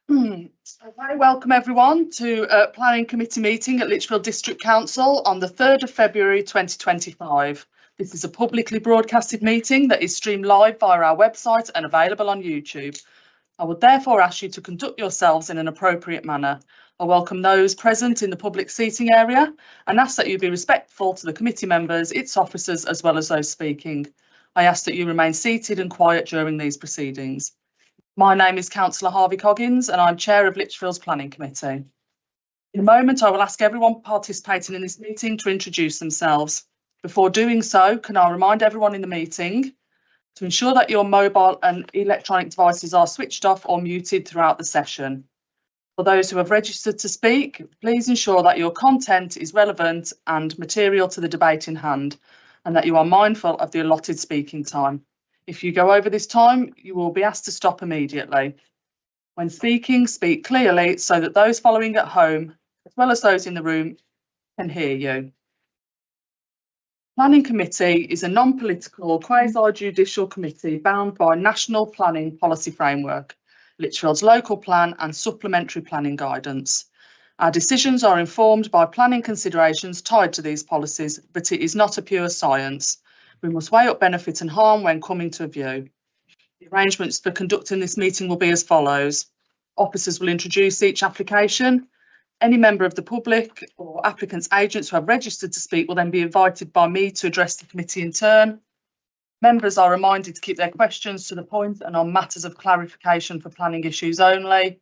Okay, welcome everyone to Planning Committee meeting at Lichfield District Council on the 3rd of February 2025. This is a publicly broadcasted meeting that is streamed live via our website and available on YouTube. I would therefore ask you to conduct yourselves in an appropriate manner. I welcome those present in the public seating area and ask that you be respectful to the committee members, its officers, as well as those speaking. I ask that you remain seated and quiet during these proceedings. My name is Councillor Harvey Coggins and I'm Chair of Lichfield's Planning Committee. In a moment, I will ask everyone participating in this meeting to introduce themselves. Before doing so, can I remind everyone in the meeting to ensure that your mobile and electronic devices are switched off or muted throughout the session. For those who have registered to speak, please ensure that your content is relevant and material to the debate in hand, and that you are mindful of the allotted speaking time. If you go over this time, you will be asked to stop immediately. When speaking, speak clearly so that those following at home, as well as those in the room, can hear you. Planning Committee is a non-political, quasi-judicial committee bound by National Planning Policy Framework, Lichfield's local plan and supplementary planning guidance. Our decisions are informed by planning considerations tied to these policies, but it is not a pure science. We must weigh up benefit and harm when coming to a view. The arrangements for conducting this meeting will be as follows. Officers will introduce each application. Any member of the public or applicants' agents who have registered to speak will then be invited by me to address the committee in turn. Members are reminded to keep their questions to the point and on matters of clarification for planning issues only.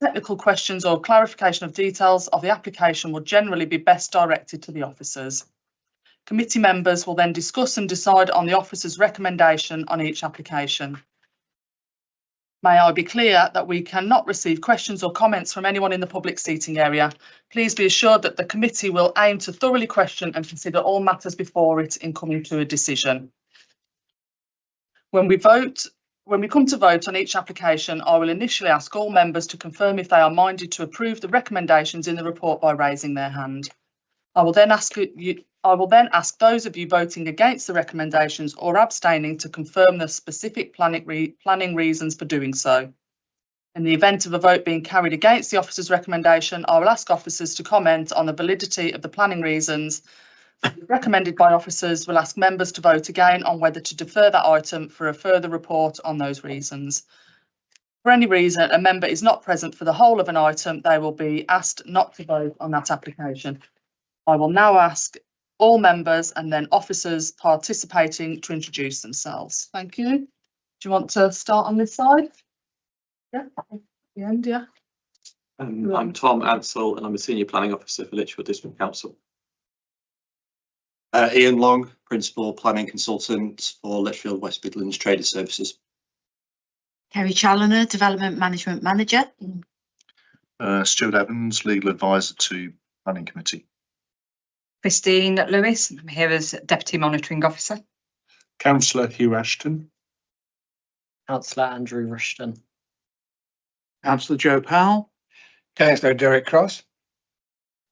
Technical questions or clarification of details of the application will generally be best directed to the officers. Committee members will then discuss and decide on the officer's recommendation on each application. May I be clear that we cannot receive questions or comments from anyone in the public seating area. Please be assured that the committee will aim to thoroughly question and consider all matters before it in coming to a decision. When we come to vote on each application, I will initially ask all members to confirm if they are minded to approve the recommendations in the report by raising their hand. I will then ask those of you voting against the recommendations or abstaining to confirm the specific planning reasons for doing so. In the event of a vote being carried against the officer's recommendation, I will ask officers to comment on the validity of the planning reasons recommended by officers. Will ask members to vote again on whether to defer that item for a further report on those reasons. For any reason a member is not present for the whole of an item, they will be asked not to vote on that application. I will now ask all members and then officers participating to introduce themselves. Thank you. Do you want to start on this side? Yeah, at the end, yeah. I'm Tom Ansell and I'm a Senior Planning Officer for Lichfield District Council. Ian Long, Principal Planning Consultant for Lichfield West Midlands Traders Services. Kerry Challoner, Development Management Manager. Stuart Evans, Legal Advisor to Planning Committee. Christine Lewis, I'm here as Deputy Monitoring Officer. Councillor Hugh Ashton. Councillor Andrew Rushton. Councillor Joe Powell. Councillor Derek Cross.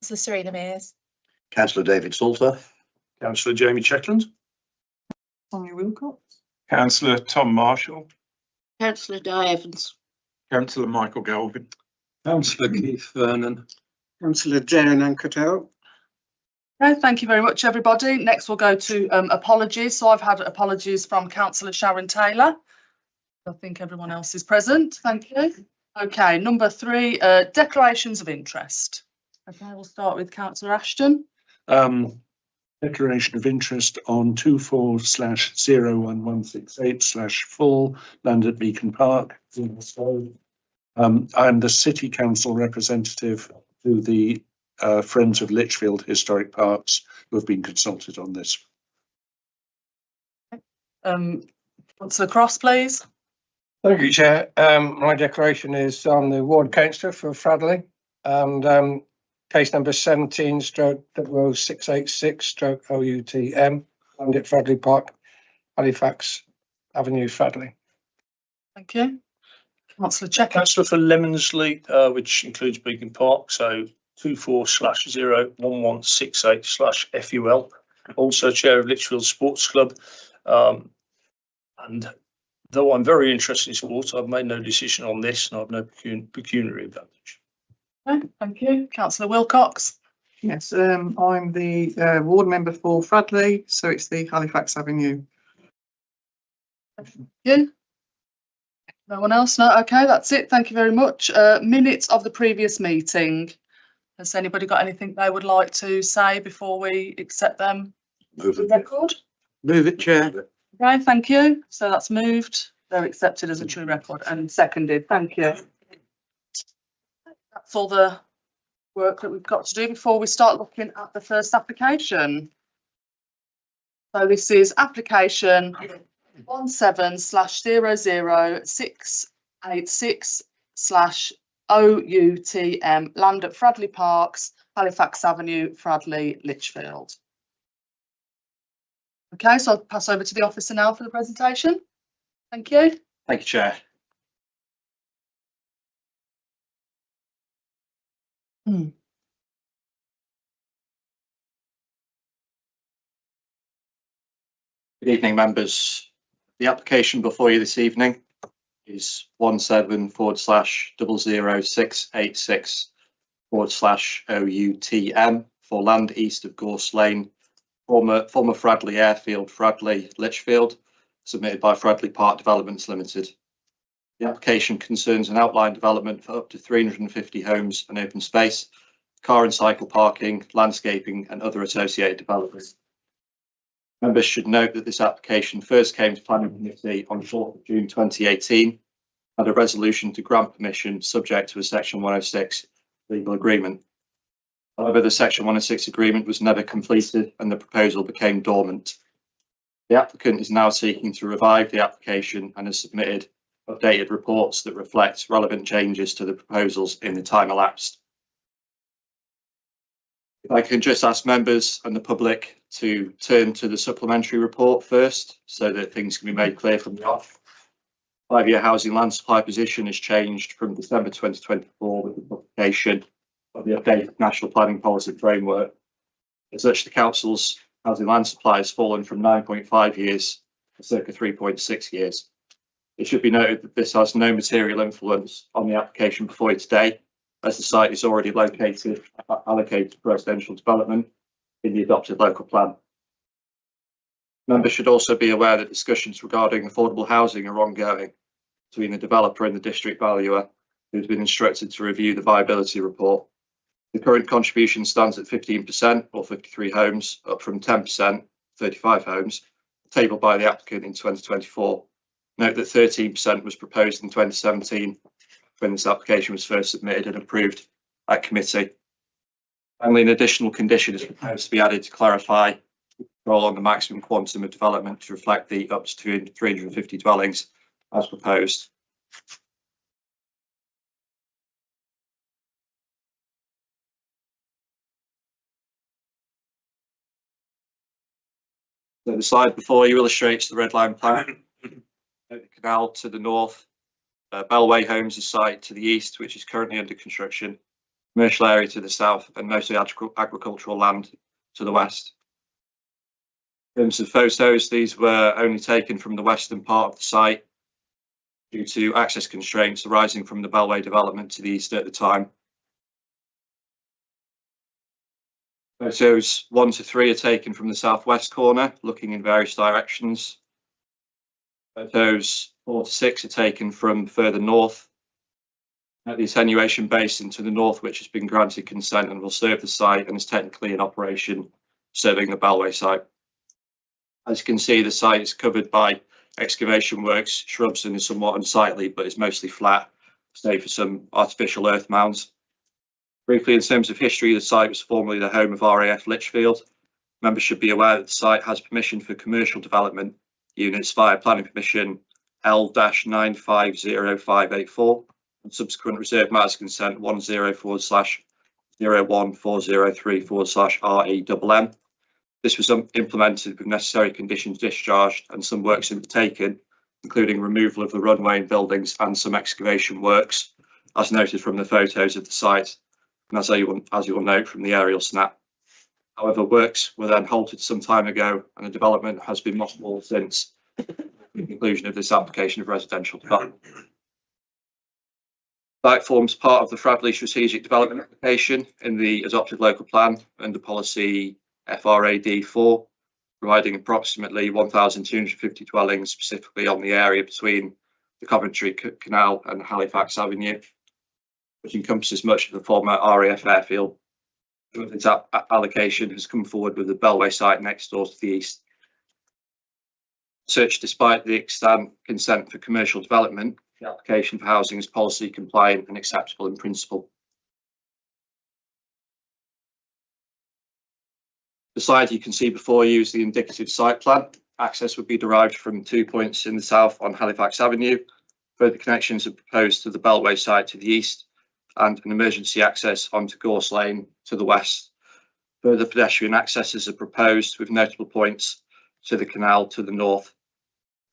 Councillor Serena Mears. Councillor David Salter. Councillor Jamie Chetland. Sonia Wilcox. Councillor Tom Marshall. Councillor Di Evans. Councillor Michael Galvin. Councillor Keith Vernon. Councillor Jane Ancotel. Okay, thank you very much, everybody. Next, we'll go to apologies. So I've had apologies from Councillor Sharon Taylor. I think everyone else is present. Thank you. Okay, number 3, declarations of interest. Okay, we'll start with Councillor Ashton. Declaration of interest on 24/01168/full land at Beacon Park. I'm the City Council representative to the Friends of Lichfield Historic Parks who have been consulted on this. Councillor Cross, please. Thank you, Chair. My declaration is on the Ward Councillor for Fradley and case number 17/00686/OUTM and at Fradley Park, Halifax Avenue, Fradley. Thank you. Councillor Checker. Councillor for Lemonsley, which includes Beacon Park, so 24/01168/FUL. Also Chair of Lichfield Sports Club and Though I'm very interested in sport, I've made no decision on this and I've no pecuniary advantage. Okay, thank you. Councillor Wilcox. Yes, I'm the ward member for Fradley, so it's the Halifax Avenue. You? No one else? No, okay, that's it. Thank you very much. Minutes of the previous meeting. Has anybody got anything they would like to say before we accept them? Move The it. record? Move it, Chair. Okay, thank you. So that's moved. They're accepted as a true record and seconded. Thank you. That's all the work that we've got to do before we start looking at the first application. So this is application 17/686/OUTM land at Fradley Parks, Halifax Avenue, Fradley, Lichfield. Okay, so I'll pass over to the officer now for the presentation. Thank you. Thank you, Chair. Good evening, members. The application before you this evening is 17/4/686/OUTM for land east of Gorse Lane, former Fradley Airfield, Fradley, Lichfield, submitted by Fradley Park Developments Limited. The application concerns an outline development for up to 350 homes and open space, car and cycle parking, landscaping and other associated developments. Members should note that this application first came to Planning Committee on 4th of June 2018, had a resolution to grant permission subject to a Section 106 legal agreement. However, the Section 106 agreement was never completed and the proposal became dormant. The applicant is now seeking to revive the application and has submitted updated reports that reflect relevant changes to the proposals in the time elapsed. If I can just ask members and the public to turn to the supplementary report first, so that things can be made clear from the off. 5-year housing land supply position has changed from December 2024 with the publication of the updated National Planning Policy Framework. As such, the Council's housing land supply has fallen from 9.5 years to circa 3.6 years. It should be noted that this has no material influence on the application before you today, as the site is already allocated for residential development in the adopted local plan. Members should also be aware that discussions regarding affordable housing are ongoing between the developer and the district valuer, who has been instructed to review the viability report. The current contribution stands at 15% or 53 homes, up from 10%, 35 homes, tabled by the applicant in 2024. Note that 13% was proposed in 2017 when this application was first submitted and approved at committee. Finally, an additional condition is proposed to be added to clarify control on the maximum quantum of development to reflect the up to 350 dwellings as proposed. So the slide before you illustrates the red line plan. The canal to the north, Bellway Homes' site to the east, which is currently under construction, commercial area to the south, and mostly agricultural land to the west. In terms of photos, these were only taken from the western part of the site due to access constraints arising from the Bellway development to the east at the time. Photos 1 to 3 are taken from the southwest corner, looking in various directions. Photos 4 to 6 are taken from further north at the attenuation basin to the north, which has been granted consent and will serve the site and is technically in operation, serving the Bellway site. As you can see, the site is covered by excavation works, shrubs, and is somewhat unsightly, but is mostly flat, save for some artificial earth mounds. Briefly, in terms of history, the site was formerly the home of RAF Lichfield. Members should be aware that the site has permission for commercial development units via planning permission L-950584 and subsequent reserve matters consent 104/01403/REMM. This was implemented with necessary conditions discharged and some works undertaken, including removal of the runway and buildings and some excavation works, as noted from the photos of the site and as you will note from the aerial snap. However, works were then halted some time ago and the development has been mothballed since. the conclusion of this application of residential development. Site forms part of the Fradley Strategic Development Application in the adopted local plan under policy FRAD4, providing approximately 1,250 dwellings specifically on the area between the Coventry Canal and Halifax Avenue, which encompasses much of the former RAF airfield. Its allocation has come forward with the Bellway site next door to the east. Such, despite the extant consent for commercial development, the application for housing is policy compliant and acceptable in principle. The slide you can see before you is the indicative site plan. Access would be derived from 2 points in the south on Halifax Avenue. Further connections are proposed to the Bellway site to the east and an emergency access onto Gorse Lane to the west. Further pedestrian accesses are proposed with notable points to the canal to the north.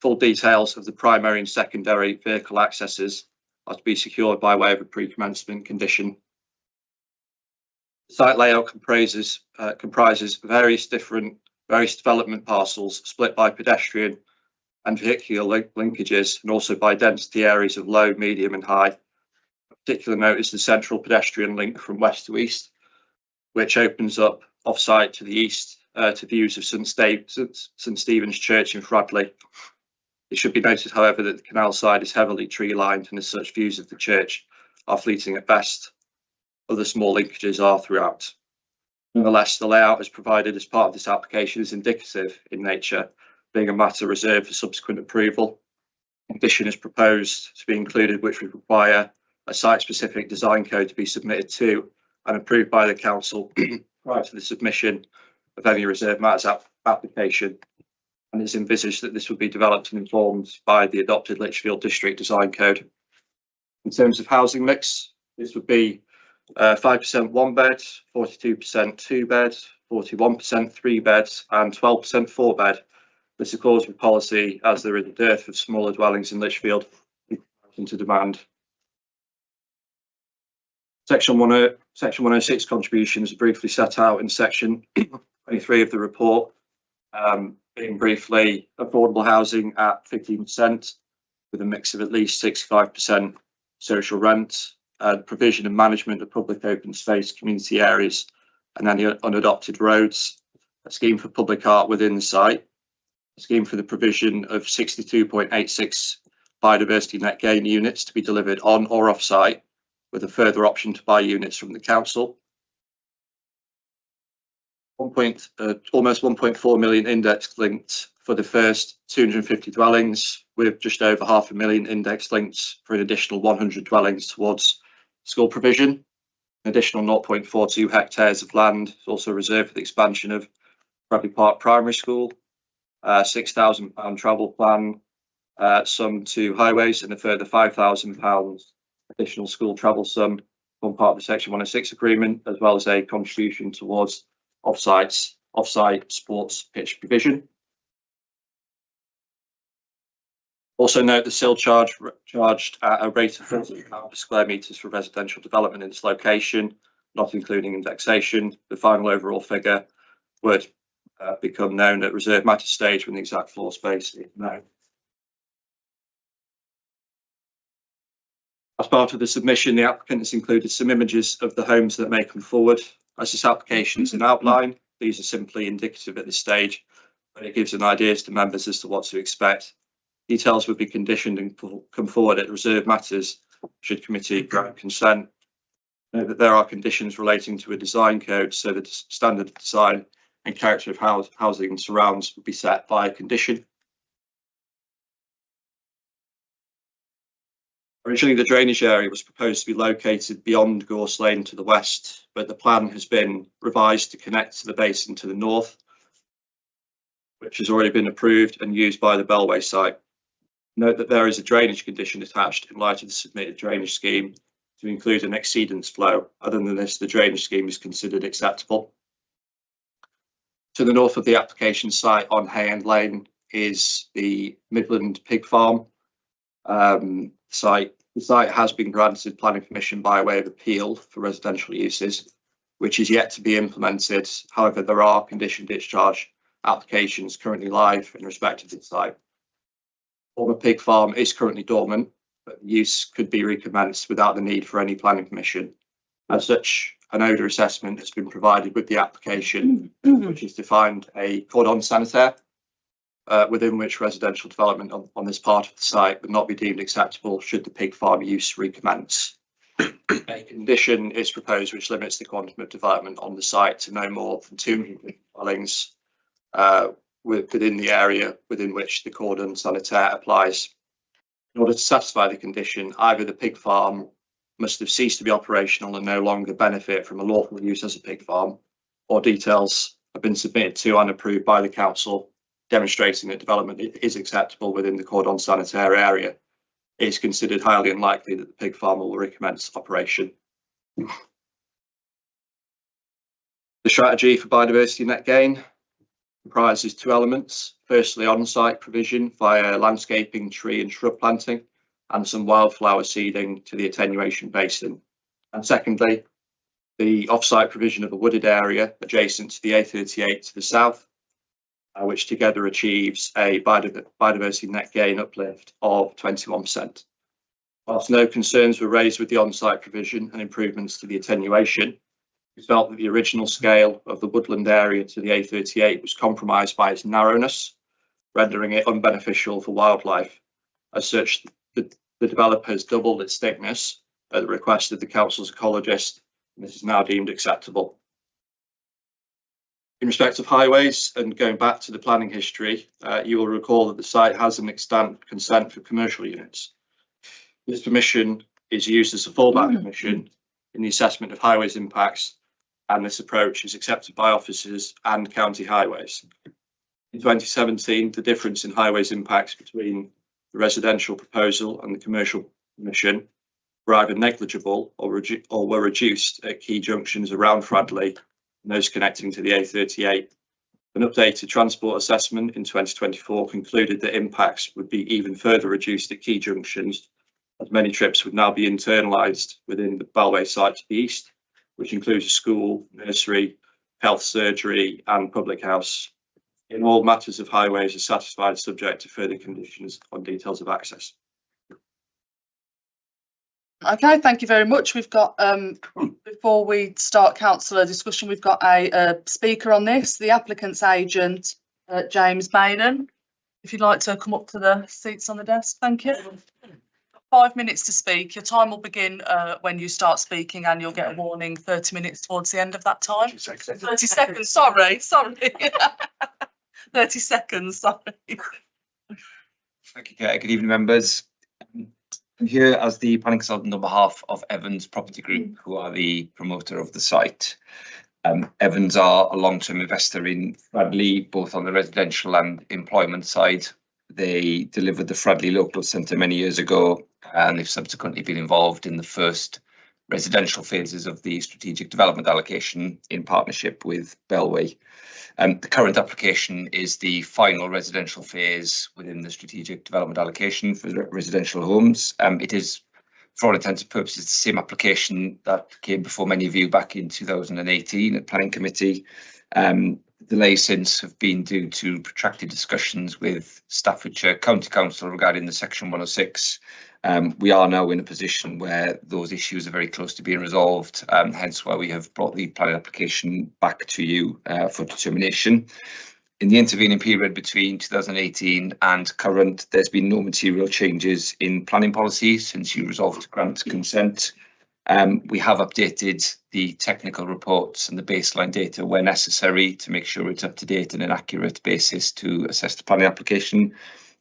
Full details of the primary and secondary vehicle accesses are to be secured by way of a pre-commencement condition. The site layout comprises various development parcels split by pedestrian and vehicular linkages, and also by density areas of low, medium and high. Of particular note is the central pedestrian link from west to east, which opens up off-site to the east to views of St Stephen's Church in Fradley. It should be noted, however, that the canal side is heavily tree-lined, and as such views of the church are fleeting at best. Other small linkages are throughout. Nonetheless, the layout as provided as part of this application is indicative in nature, being a matter reserved for subsequent approval. A condition is proposed to be included which would require a site-specific design code to be submitted to and approved by the council prior to the submission of any reserved matters application. And it's envisaged that this would be developed and informed by the adopted Lichfield District Design Code. In terms of housing mix, this would be 5% 1 bed, 42% 2 bed, 41% 3 beds and 12% 4 bed. This accords with policy as there is a dearth of smaller dwellings in Lichfield into demand. Section 106 contributions are briefly set out in section 23 of the report, being briefly affordable housing at 15% with a mix of at least 65% social rent, provision and management of public open space community areas and any unadopted roads, a scheme for public art within the site, a scheme for the provision of 62.86 biodiversity net gain units to be delivered on or off site with a further option to buy units from the council. Almost 1.4 million index linked for the first 250 dwellings, with just over 500,000 index links for an additional 100 dwellings towards school provision. An additional 0.42 hectares of land is also reserved for the expansion of Bradley Park Primary School, £6,000 travel plan, sum to highways, and a further £5,000 additional school travel sum from part of the Section 106 agreement, as well as a contribution towards off-site sports pitch provision. Also note the CIL charged at a rate of £40 per square metres for residential development in this location, not including indexation. The final overall figure would become known at reserve matter stage when the exact floor space is known. As part of the submission, the applicant has included some images of the homes that may come forward. As this application is an outline, these are simply indicative at this stage, but it gives an idea to members as to what to expect. Details would be conditioned and come forward at reserve matters should committee grant consent. Note that there are conditions relating to a design code, so the standard design and character of housing and surrounds would be set by a condition. Originally, the drainage area was proposed to be located beyond Gorse Lane to the west, but the plan has been revised to connect to the basin to the north, which has already been approved and used by the Bellway site. Note that there is a drainage condition attached in light of the submitted drainage scheme to include an exceedance flow. Other than this, the drainage scheme is considered acceptable. To the north of the application site on Hay End Lane is the Midland Pig Farm site. The site has been granted planning permission by way of appeal for residential uses, which is yet to be implemented. However, there are condition discharge applications currently live in respect of this site. former pig farm is currently dormant, but the use could be recommenced without the need for any planning permission. As such, an odour assessment has been provided with the application, which is defined a cordon sanitaire, within which residential development on this part of the site would not be deemed acceptable should the pig farm use recommence. A condition is proposed which limits the quantum of development on the site to no more than 200 dwellings within the area within which the cordon sanitaire applies. In order to satisfy the condition, either the pig farm must have ceased to be operational and no longer benefit from a lawful use as a pig farm, or details have been submitted to and approved by the council demonstrating that development is acceptable within the cordon sanitaire area. It is considered highly unlikely that the pig farm will recommence operation. The strategy for biodiversity net gain comprises two elements. Firstly, on-site provision via landscaping, tree and shrub planting, and some wildflower seeding to the attenuation basin. And secondly, the off-site provision of a wooded area adjacent to the A38 to the south, which together achieves a biodiversity net gain uplift of 21%. Whilst no concerns were raised with the on-site provision and improvements to the attenuation, we felt that the original scale of the woodland area to the A38 was compromised by its narrowness, rendering it unbeneficial for wildlife. As such, the developer has doubled its thickness at the request of the council's ecologist, and this is now deemed acceptable. In respect of highways, and going back to the planning history, you will recall that the site has an extant consent for commercial units. This permission is used as a fallback permission in the assessment of highways impacts, and this approach is accepted by officers and county highways. In 2017, the difference in highways impacts between the residential proposal and the commercial permission were either negligible or were reduced at key junctions around Fradley and those connecting to the A38. An updated transport assessment in 2024 concluded that impacts would be even further reduced at key junctions, as many trips would now be internalised within the Bellway site to the east, which includes a school, nursery, health surgery and public house. In all, matters of highways are satisfied subject to further conditions on details of access. Okay, thank you very much. We've got, before we start councillor discussion, we've got a speaker on this, the applicant's agent, James Bainen. If you'd like to come up to the seats on the desk, thank you. 5 minutes to speak. Your time will begin when you start speaking, and you'll get a warning 30 minutes towards the end of that time. 30 seconds, sorry. 30 seconds, sorry. Thank you, Kate. Good evening, members. I'm here as the planning consultant on behalf of Evans Property Group, who are the promoter of the site. Evans are a long-term investor in Fradley, both on the residential and employment side. They delivered the Fradley Local Centre many years ago, and they've subsequently been involved in the first residential phases of the strategic development allocation in partnership with Bellway. The current application is the final residential phase within the strategic development allocation for residential homes. It is, for all intents and purposes, the same application that came before many of you back in 2018 at Planning Committee. Delays since have been due to protracted discussions with Staffordshire County Council regarding the Section 106. We are now in a position where those issues are very close to being resolved, hence why we have brought the planning application back to you for determination. In the intervening period between 2018 and current, there's been no material changes in planning policy since you resolved to grant consent. We have updated the technical reports and the baseline data where necessary to make sure it's up to date and an accurate basis to assess the planning application.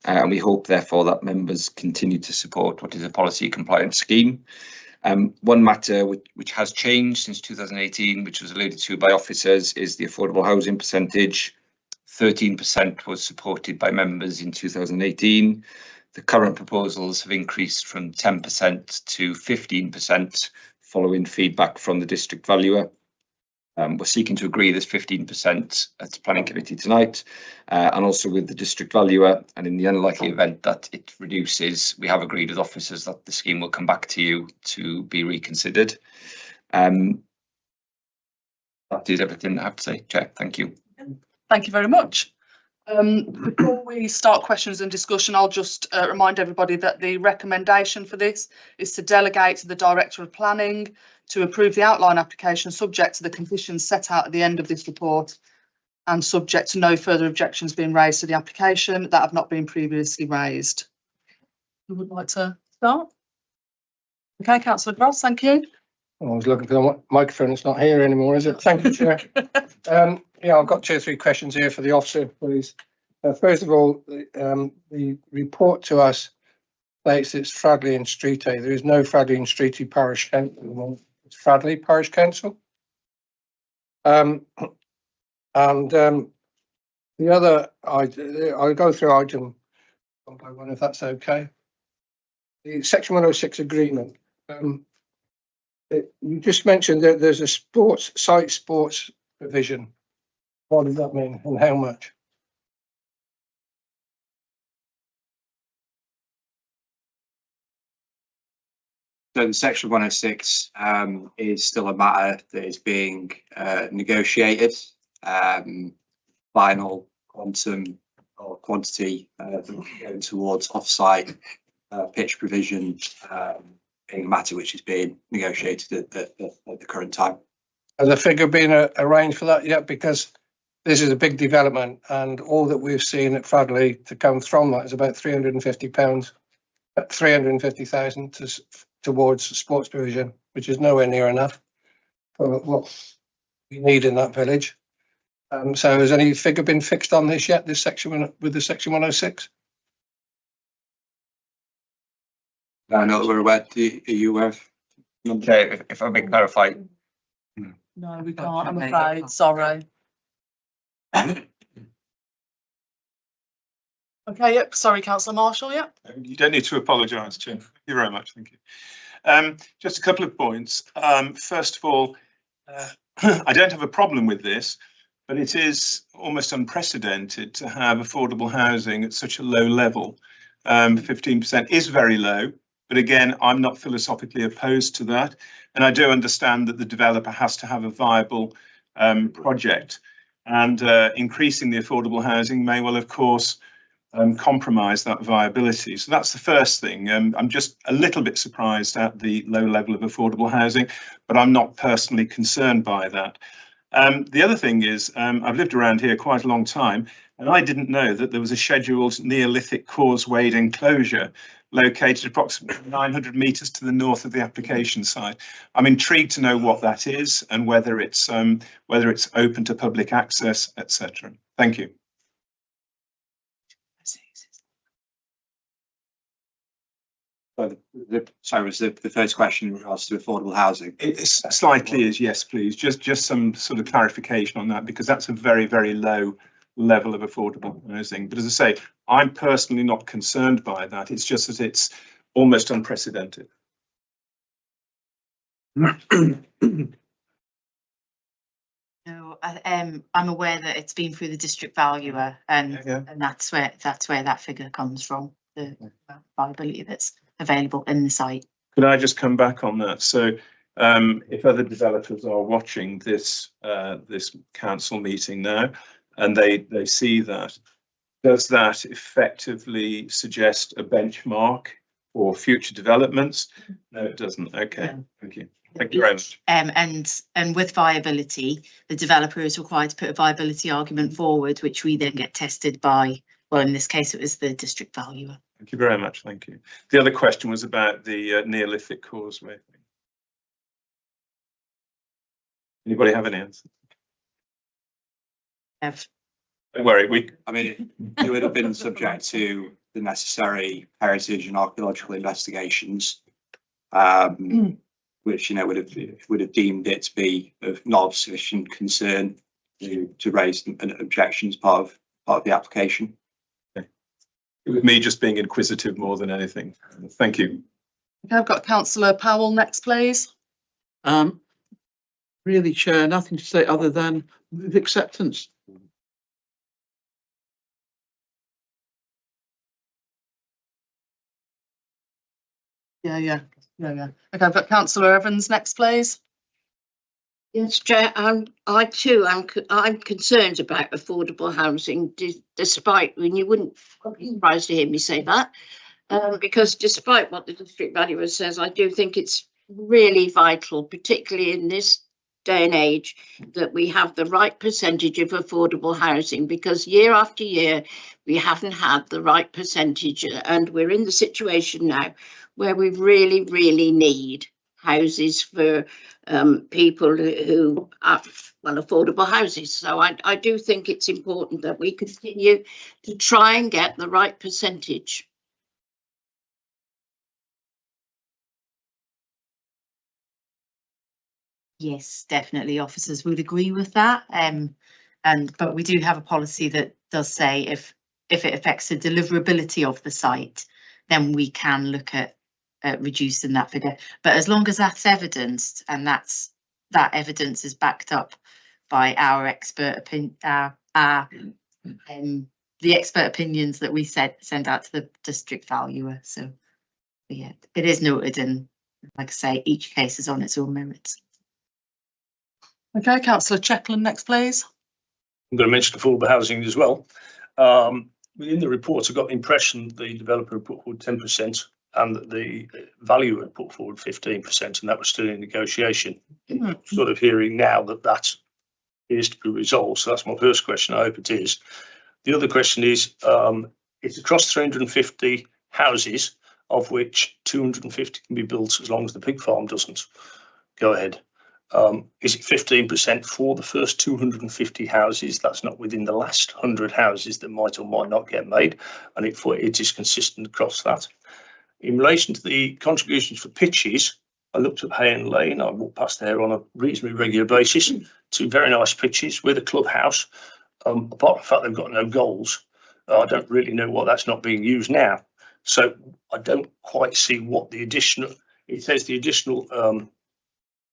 And we hope, therefore, that members continue to support what is a policy compliant scheme. One matter which has changed since 2018, which was alluded to by officers, is the affordable housing percentage. 13% was supported by members in 2018. The current proposals have increased from 10% to 15% following feedback from the district valuer. We're seeking to agree this 15% at the Planning Committee tonight, and also with the district valuer. And in the unlikely event that it reduces, we have agreed with officers that the scheme will come back to you to be reconsidered. That is everything I have to say, Chair. Thank you. Thank you very much. Before we start questions and discussion, I'll just remind everybody that the recommendation for this is to delegate to the Director of Planning to approve the outline application subject to the conditions set out at the end of this report and subject to no further objections being raised to the application that have not been previously raised. Who would like to start? Okay, Councillor Gross, thank you. I was looking for the microphone. It's not here anymore, is it? Thank you, Chair. Yeah, I've got 2 or 3 questions here for the officer, please. First of all, the report to us states it's Fradley and Streeting. There is no Fradley and Streeting Parish Council at the moment. It's Fradley Parish Council. The other, I'll go through item one by one if that's okay. The Section 106 agreement. You just mentioned that there's a site sports provision. What does that mean and how much? So the Section 106 is still a matter that is being negotiated. Final quantum or quantity going towards off-site pitch provision being a matter which is being negotiated at the current time. Has a figure been arranged for that yet? Because this is a big development and all that we've seen at Fradley to come from that is about £350, 350,000 towards sports provision, which is nowhere near enough for what we need in that village. So has any figure been fixed on this yet, this section with the Section 106? I know that we're aware. Are you aware? Okay, if I may clarify, No, we can't, I'm afraid, sorry. Okay, yep, sorry, Councillor Marshall, yep. You don't need to apologise, Chair. Thank you very much, thank you. Just a couple of points. First of all, I don't have a problem with this, but it is almost unprecedented to have affordable housing at such a low level. 15% is very low, but again, I'm not philosophically opposed to that. And I do understand that the developer has to have a viable project, and increasing the affordable housing may well, of course, compromise that viability. So that's the first thing. I'm just a little bit surprised at the low level of affordable housing, but I'm not personally concerned by that. The other thing is, I've lived around here quite a long time, and I didn't know that there was a scheduled Neolithic causewayed enclosure located approximately 900 metres to the north of the application site. I'm intrigued to know what that is and whether it's open to public access, etc. Thank you. Sorry, was the first question in regards to affordable housing? It slightly is, yes, please. Just some sort of clarification on that, because that's a very, very low level of affordable housing. But as I say, I'm personally not concerned by that. It's just that it's almost unprecedented. No, I'm aware that it's been through the district valuer, and that's where that figure comes from, the viability that's available in the site. Could I just come back on that? So if other developers are watching this this council meeting now and they see that, does that effectively suggest a benchmark for future developments? No, it doesn't. Okay, thank you. Thank you very much. And with viability, the developer is required to put a viability argument forward, which we then get tested by, well, in this case, it was the district valuer. Thank you very much. Thank you. The other question was about the Neolithic causeway. Anybody have any answers? Don't worry. I mean, it would have been subject to the necessary heritage and archaeological investigations, which would have deemed it to be of not of sufficient concern to raise an objection as part of the application. With me just being inquisitive more than anything. Thank you. Okay, I've got Councillor Powell next, please. Really, Chair, nothing to say other than move acceptance. Yeah. Okay, I've got Councillor Evans next, please. Yes, Chair, I too I'm concerned about affordable housing, despite, when you wouldn't be surprised to hear me say that, because despite what the district valuer says, I do think it's really vital, particularly in this day and age, that we have the right percentage of affordable housing, because year after year we haven't had the right percentage, and we're in the situation now where we really need houses for people who have, well, affordable houses. So I do think it's important that we continue to try and get the right percentage. Yes, definitely. Officers would agree with that. But we do have a policy that does say if it affects the deliverability of the site, then we can look at reducing that figure. But as long as that's evidenced, and that evidence is backed up by our expert opinion, the expert opinions that we send out to the district valuer. So yeah, it is noted, and like I say, each case is on its own merits. Okay, Councillor Checkland next, please. I'm going to mention affordable housing as well. Within the report, I got the impression the developer put forward 10% and that the valuer put forward 15%, and that was still in negotiation. Sort of hearing now that is to be resolved. So that's my first question. I hope it is. The other question is, it's across 350 houses, of which 250 can be built as long as the pig farm doesn't go ahead. Is it 15% for the first 250 houses? That's not within the last 100 houses that might or might not get made, and it is consistent across that. In relation to the contributions for pitches, I looked at Hay and Lane. I walk past there on a reasonably regular basis. Two very nice pitches with a clubhouse. Apart from the fact they've got no goals, I don't really know why that's not being used now. So I don't quite see what the additional. It says the additional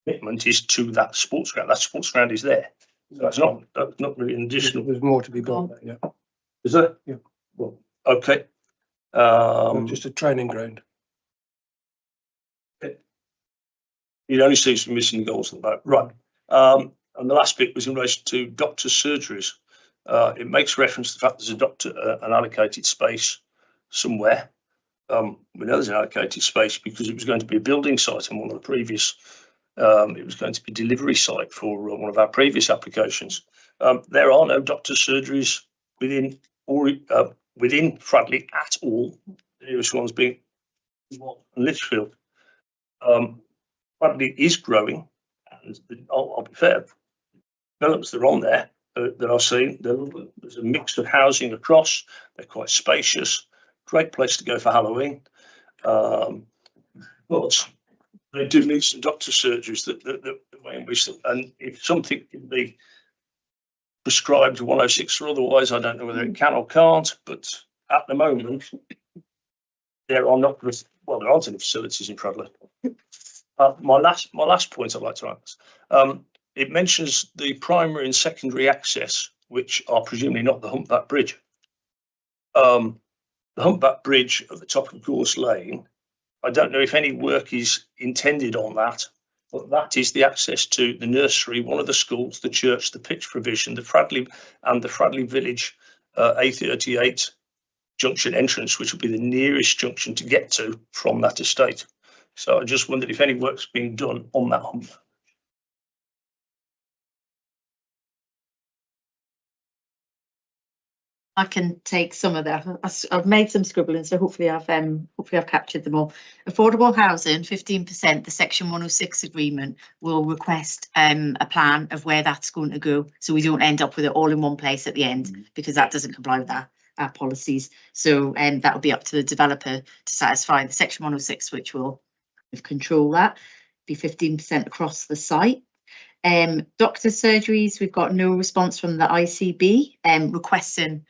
commitment is to that sports ground. That sports ground is there. So that's not really an additional. There's more to be built there, yeah. Is there? Yeah. Well, okay. Just a training ground. It only seems to be missing goals at the moment. Right. And the last bit was in relation to doctors' surgeries. It makes reference to the fact there's a doctor, an allocated space somewhere. We know there's an allocated space because it was going to be a building site in one of the previous. It was going to be a delivery site for one of our previous applications. There are no doctors' surgeries within Fradley at all. The nearest ones being Lichfield. Fradley is growing, and I'll be fair, developments that are on there that I've seen, there's a mix of housing across. They're quite spacious, great place to go for Halloween. But they do need some doctor surgeries the way in which, and if something can be prescribed 106 or otherwise, I don't know whether it can or can't, but at the moment, there aren't any facilities in Fradley. My last point I'd like to ask, it mentions the primary and secondary access, which are presumably not the Humpback Bridge. The Humpback Bridge at the top of Gorse Lane, I don't know if any work is intended on that, but that is the access to the nursery, one of the schools, the church, the pitch provision, the Fradley Village A38 junction entrance, which would be the nearest junction to get to from that estate. So I just wondered if any work's being done on that hump. I can take some of that. I've made some scribbling, so hopefully I've captured them all. Affordable housing, 15%. The Section 106 agreement will request a plan of where that's going to go, so we don't end up with it all in one place at the end, because that doesn't comply with our policies. So that will be up to the developer to satisfy the Section 106, which will control that. Be 15% across the site. Doctor surgeries, we've got no response from the ICB requesting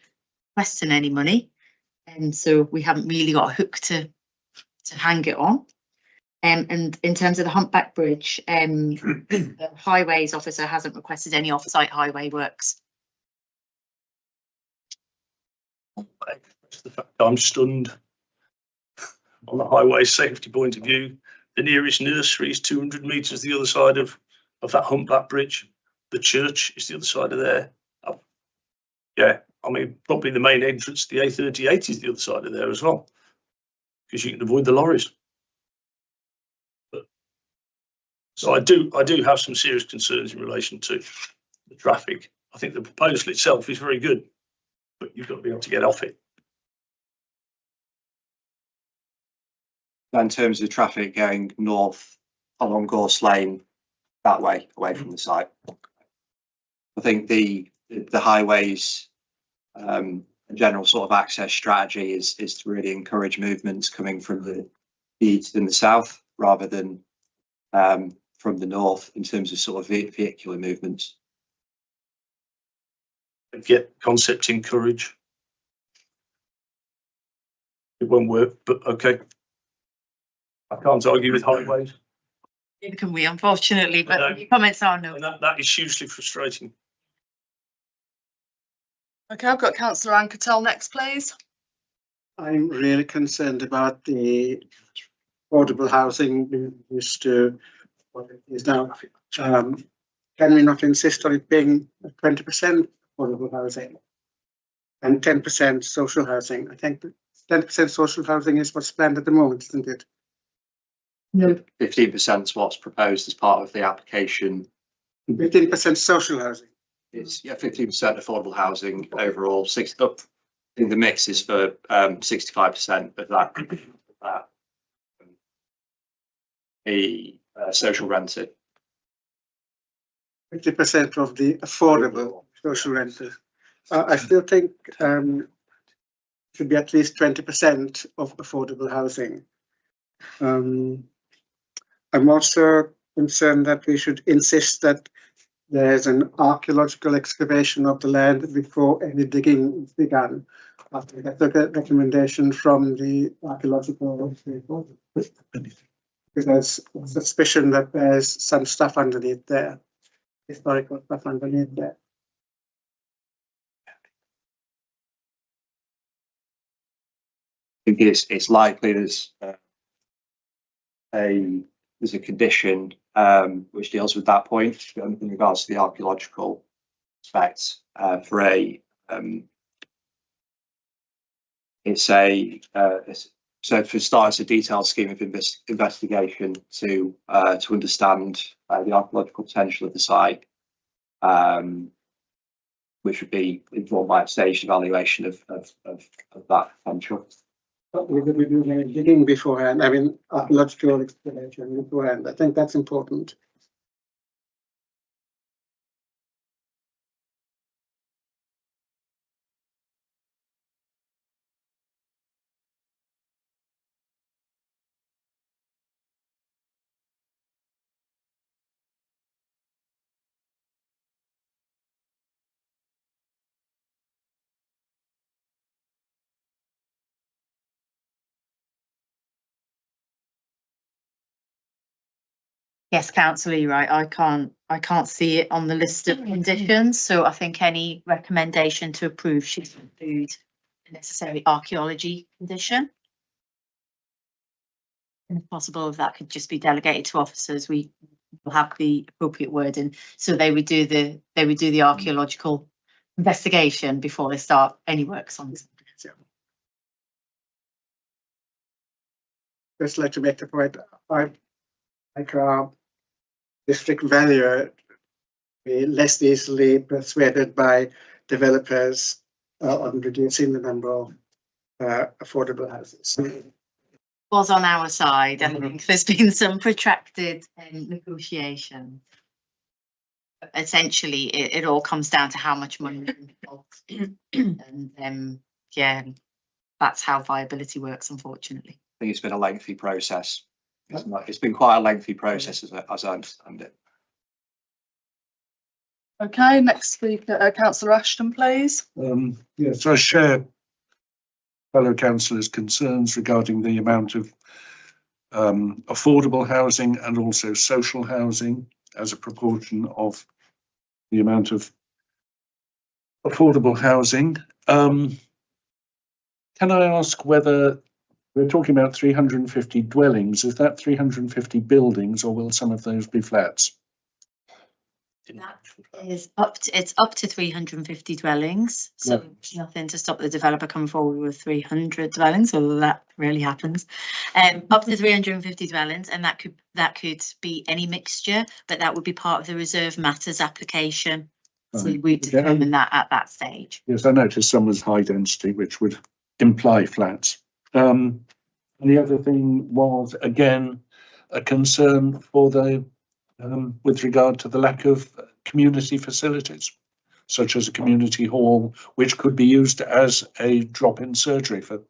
any money, and so we haven't really got a hook to hang it on. And in terms of the Humpback Bridge, the highways officer hasn't requested any off-site highway works. The fact I'm stunned on the highway safety point of view. The nearest nursery is 200 metres the other side of of that humpback bridge. The church is the other side of there. Yeah, I mean, probably the main entrance to the A38 is the other side of there as well, because you can avoid the lorries. So I do have some serious concerns in relation to the traffic. I think the proposal itself is very good, but you've got to be able to get off it. In terms of traffic going north along Gorse Lane, that way, away from the site. I think the highways, general sort of access strategy is to really encourage movements coming from the east and the south rather than from the north in terms of sort of vehicular movements. Get concept encourage. It won't work, but okay. I can't argue with highways. Neither can we, unfortunately, I know. but your comments are no. And that is hugely frustrating. Okay, I've got Councillor Anketel next, please. I'm really concerned about the affordable housing being used to what it is now. Can we not insist on it being 20% affordable housing and 10% social housing? I think 10% social housing is what's planned at the moment, isn't it? No. 15% is what's proposed as part of the application. 15% social housing. It's 15% affordable housing overall. I think the mix is for 65% of that. The social rented. 50% of the affordable social rental. I still think should be at least 20% of affordable housing. I'm also concerned that we should insist that there's an archaeological excavation of the land before any digging is begun. I think that's a recommendation from the archaeological people. Because there's a suspicion that there's some stuff underneath there, historical stuff underneath there. I think it's likely there's a condition which deals with that point in regards to the archaeological aspects for a so for starters a detailed scheme of investigation to understand the archaeological potential of the site, which would be informed by a staged evaluation of that potential. But we could be doing digging beforehand, I mean, archaeological excavation beforehand. I think that's important. Yes, councillor, you're right. I can't see it on the list of conditions, so I think any recommendation to approve should include the necessary archaeology condition. And if possible, if that could just be delegated to officers, we will have the appropriate wording, so they would do the archaeological investigation before they start any works on this. Just like to make the point, like our district valuer be less easily persuaded by developers on reducing the number of affordable houses. Was on our side. I think there's been some protracted negotiation. Essentially, it all comes down to how much money and yeah, that's how viability works, unfortunately. I think it's been a lengthy process. It's been quite a lengthy process as I understand it. Okay, next speaker, Councillor Ashton, please. Yes, I share fellow councillors' concerns regarding the amount of affordable housing and also social housing as a proportion of the amount of affordable housing. Can I ask whether we're talking about 350 dwellings? Is that 350 buildings, or will some of those be flats? Is up to, it's up to 350 dwellings, so Yeah. there's nothing to stop the developer coming forward with 300 dwellings, although that really happens. Up to 350 dwellings, and that could be any mixture, but that would be part of the reserve matters application. So Right. we Okay. determine that at that stage. Yes, I noticed some was high density, which would imply flats. And the other thing was, again, a concern for the, with regard to the lack of community facilities, such as a community hall, which could be used as a drop-in surgery for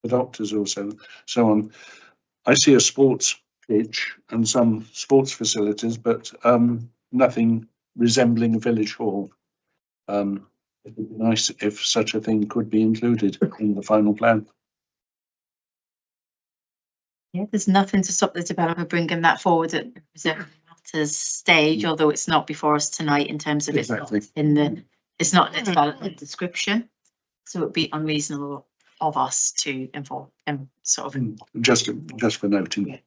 doctors or so on. I see a sports pitch and some sports facilities, but nothing resembling a village hall. It would be nice if such a thing could be included in the final plan. Yeah, there's nothing to stop the developer bringing that forward at the reserve matters stage, although it's not before us tonight in terms of it's not in the, it's not in the development description. So it would be unreasonable of us to inform and sort of. Just for noting. Yeah.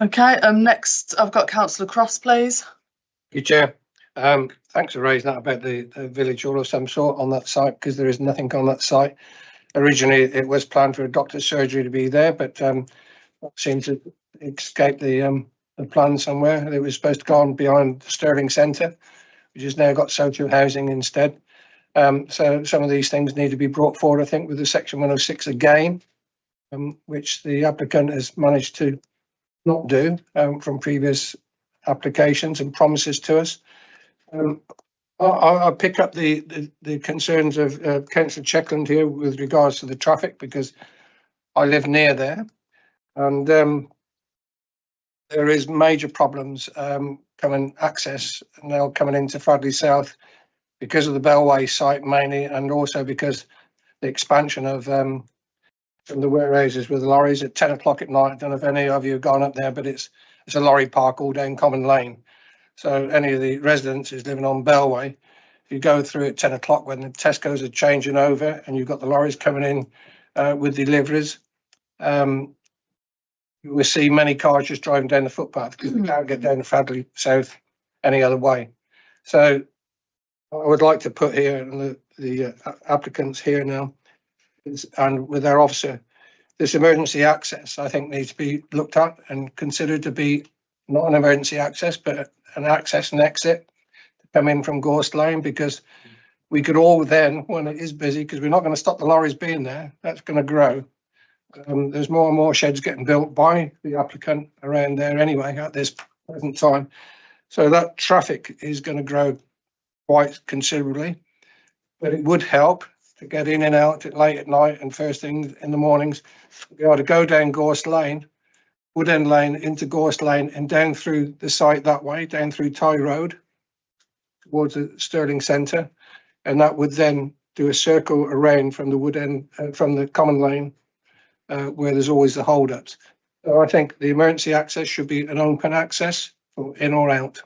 Okay, next I've got Councillor Cross, please. You Chair, thanks for raising that about the village hall of some sort on that site, because there is nothing on that site. Originally, it was planned for a doctor's surgery to be there, but that seemed to escape the plan somewhere. It was supposed to go on behind the Stirling Centre, which has now got social housing instead. So some of these things need to be brought forward, I think, with the Section 106 again, which the applicant has managed to not do from previous applications and promises to us. I'll pick up the concerns of Councillor Checkland here with regards to the traffic, because I live near there, and there is major problems coming into Fradley South because of the Bellway site mainly, and also because the expansion of from the warehouses with lorries at 10 o'clock at night. I don't know if any of you have gone up there, but it's a lorry park all down Common Lane. So any of the residents is living on Bellway, if you go through at 10 o'clock when the Tesco's are changing over and you've got the lorries coming in with deliveries, you will see many cars just driving down the footpath because they can't get down to Fradley South any other way. So I would like to put here, and the applicants here now, and with their officer, this emergency access, I think, needs to be looked at and considered to be not an emergency access, but an access and exit to come in from Gorst Lane, because we could all then, when it is busy, because we're not going to stop the lorries being there, that's going to grow. There's more and more sheds getting built by the applicant around there anyway at this present time. So that traffic is going to grow quite considerably, but it would help to get in and out late at night and first thing in the mornings, be able to go down Gorst Lane, Woodend Lane into Gorst Lane and down through the site that way, down through Tye Road towards the Stirling Centre, and that would then do a circle around from the Woodend, from the Common Lane, where there's always the hold-ups. So I think the emergency access should be an open access for in or out.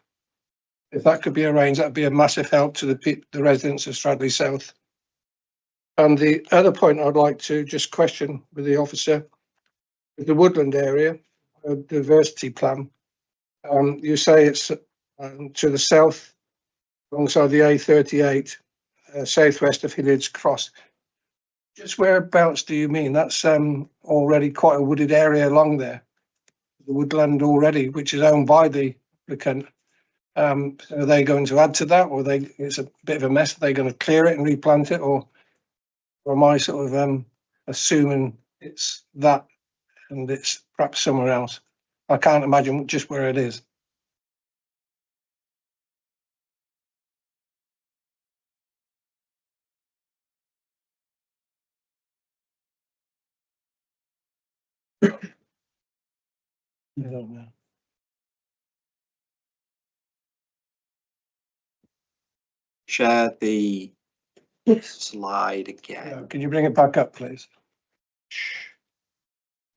If that could be arranged, that would be a massive help to the residents of Stradley South. And the other point I'd like to just question with the officer is the woodland area, diversity plan. You say it's to the south, alongside the A38, southwest of Hilliard's Cross. Just whereabouts do you mean? That's already quite a wooded area along there. The woodland already, which is owned by the applicant. Are they going to add to that, or it's a bit of a mess? Are they going to clear it and replant it, or am I sort of assuming it's that and it's perhaps somewhere else? I can't imagine just where it is. I don't know. Share the slide again. Can you bring it back up, please?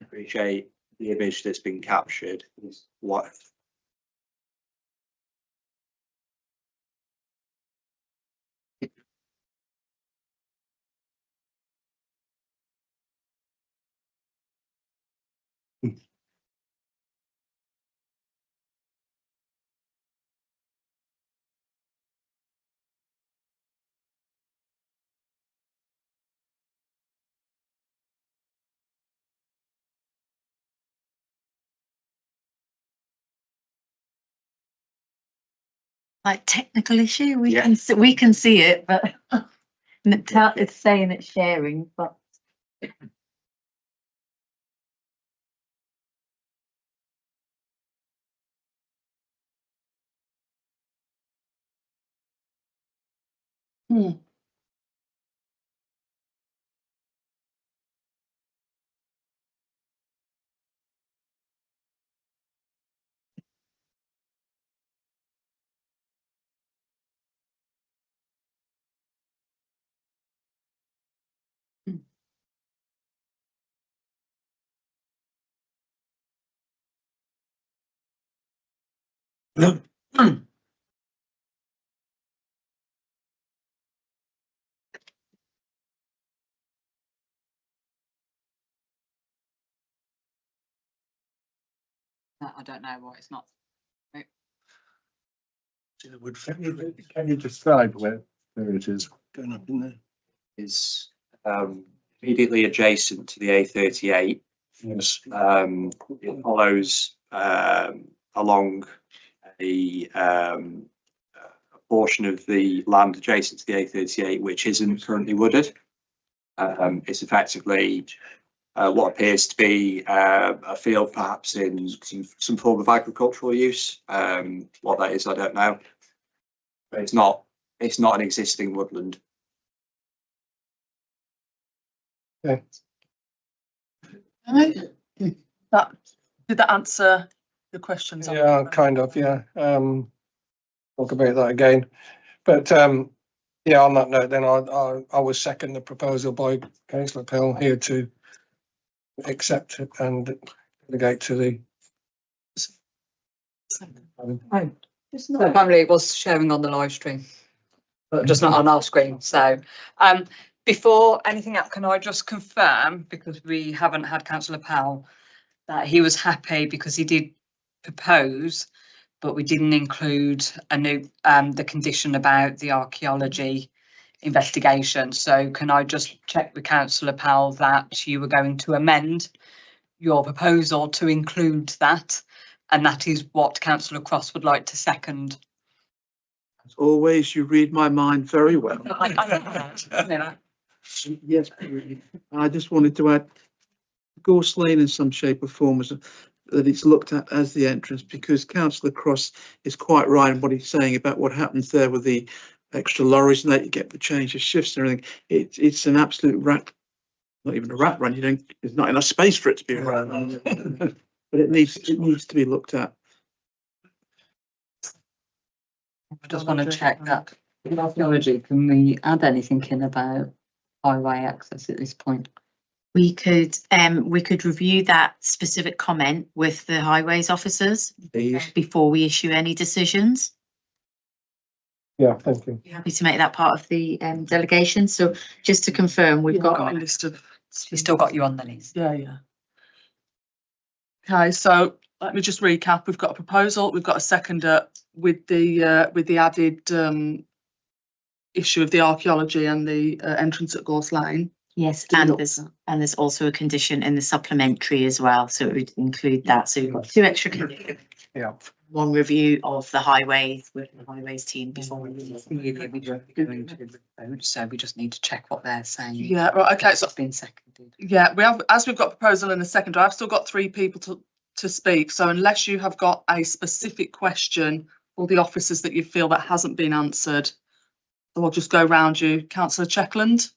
Appreciate the image that's been captured. What like technical issue. We Yeah. can see it, but it's saying it's sharing, but. Hmm. I don't know why it's not. Can you describe where it is? Going up in there. Is immediately adjacent to the A38. Yes. It follows along a portion of the land adjacent to the A38, which isn't currently wooded. It's effectively what appears to be a field, perhaps in some form of agricultural use. What that is, I don't know. But it's not an existing woodland. Okay. That did that answer the questions? Yeah, kind of, yeah. Talk about that again. But yeah, on that note, then I would second the proposal by Councillor Pell here to accept it and delegate to the. So apparently it was showing on the live stream, but just not on our screen. So before anything else, can I just confirm, because we haven't had Councillor Powell, that he was happy because he did propose, but we didn't include a new the condition about the archaeology investigation. So can I just check with Councillor Powell that you were going to amend your proposal to include that, and that is what Councillor Cross would like to second? As always, you read my mind very well. I know that. Yes, I just wanted to add Gorse Lane in some shape or form as that it's looked at as the entrance, because Councillor Cross is quite right in what he's saying about what happens there with the extra lorries and that you get the change of shifts and everything. It's an absolute rat, not even a rat run. There's not enough space for it to be a rat run. But it needs to be looked at. I just want to check that in archaeology, can we add anything in about highway access at this point? We could review that specific comment with the highways officers before we issue any decisions. Yeah, thank you. Happy to make that part of the delegation. So just to confirm, we've got a list of. We've still got you on the list. Yeah. Okay, so let me just recap. We've got a proposal. We've got a seconder with the added issue of the archaeology and the entrance at Gorse Lane. Yes, and there's also a condition in the supplementary as well, so it would include that. So we've got two extra conditions. Yeah. One review of the highways with the highways team before we so we just need to check what they're saying. Yeah, right. Okay, so it's been seconded. Yeah, we have, as we've got proposal and a seconder, I've still got 3 people to speak. So unless you have got a specific question or the officers that you feel that hasn't been answered, we'll just go round you. Councillor Checkland.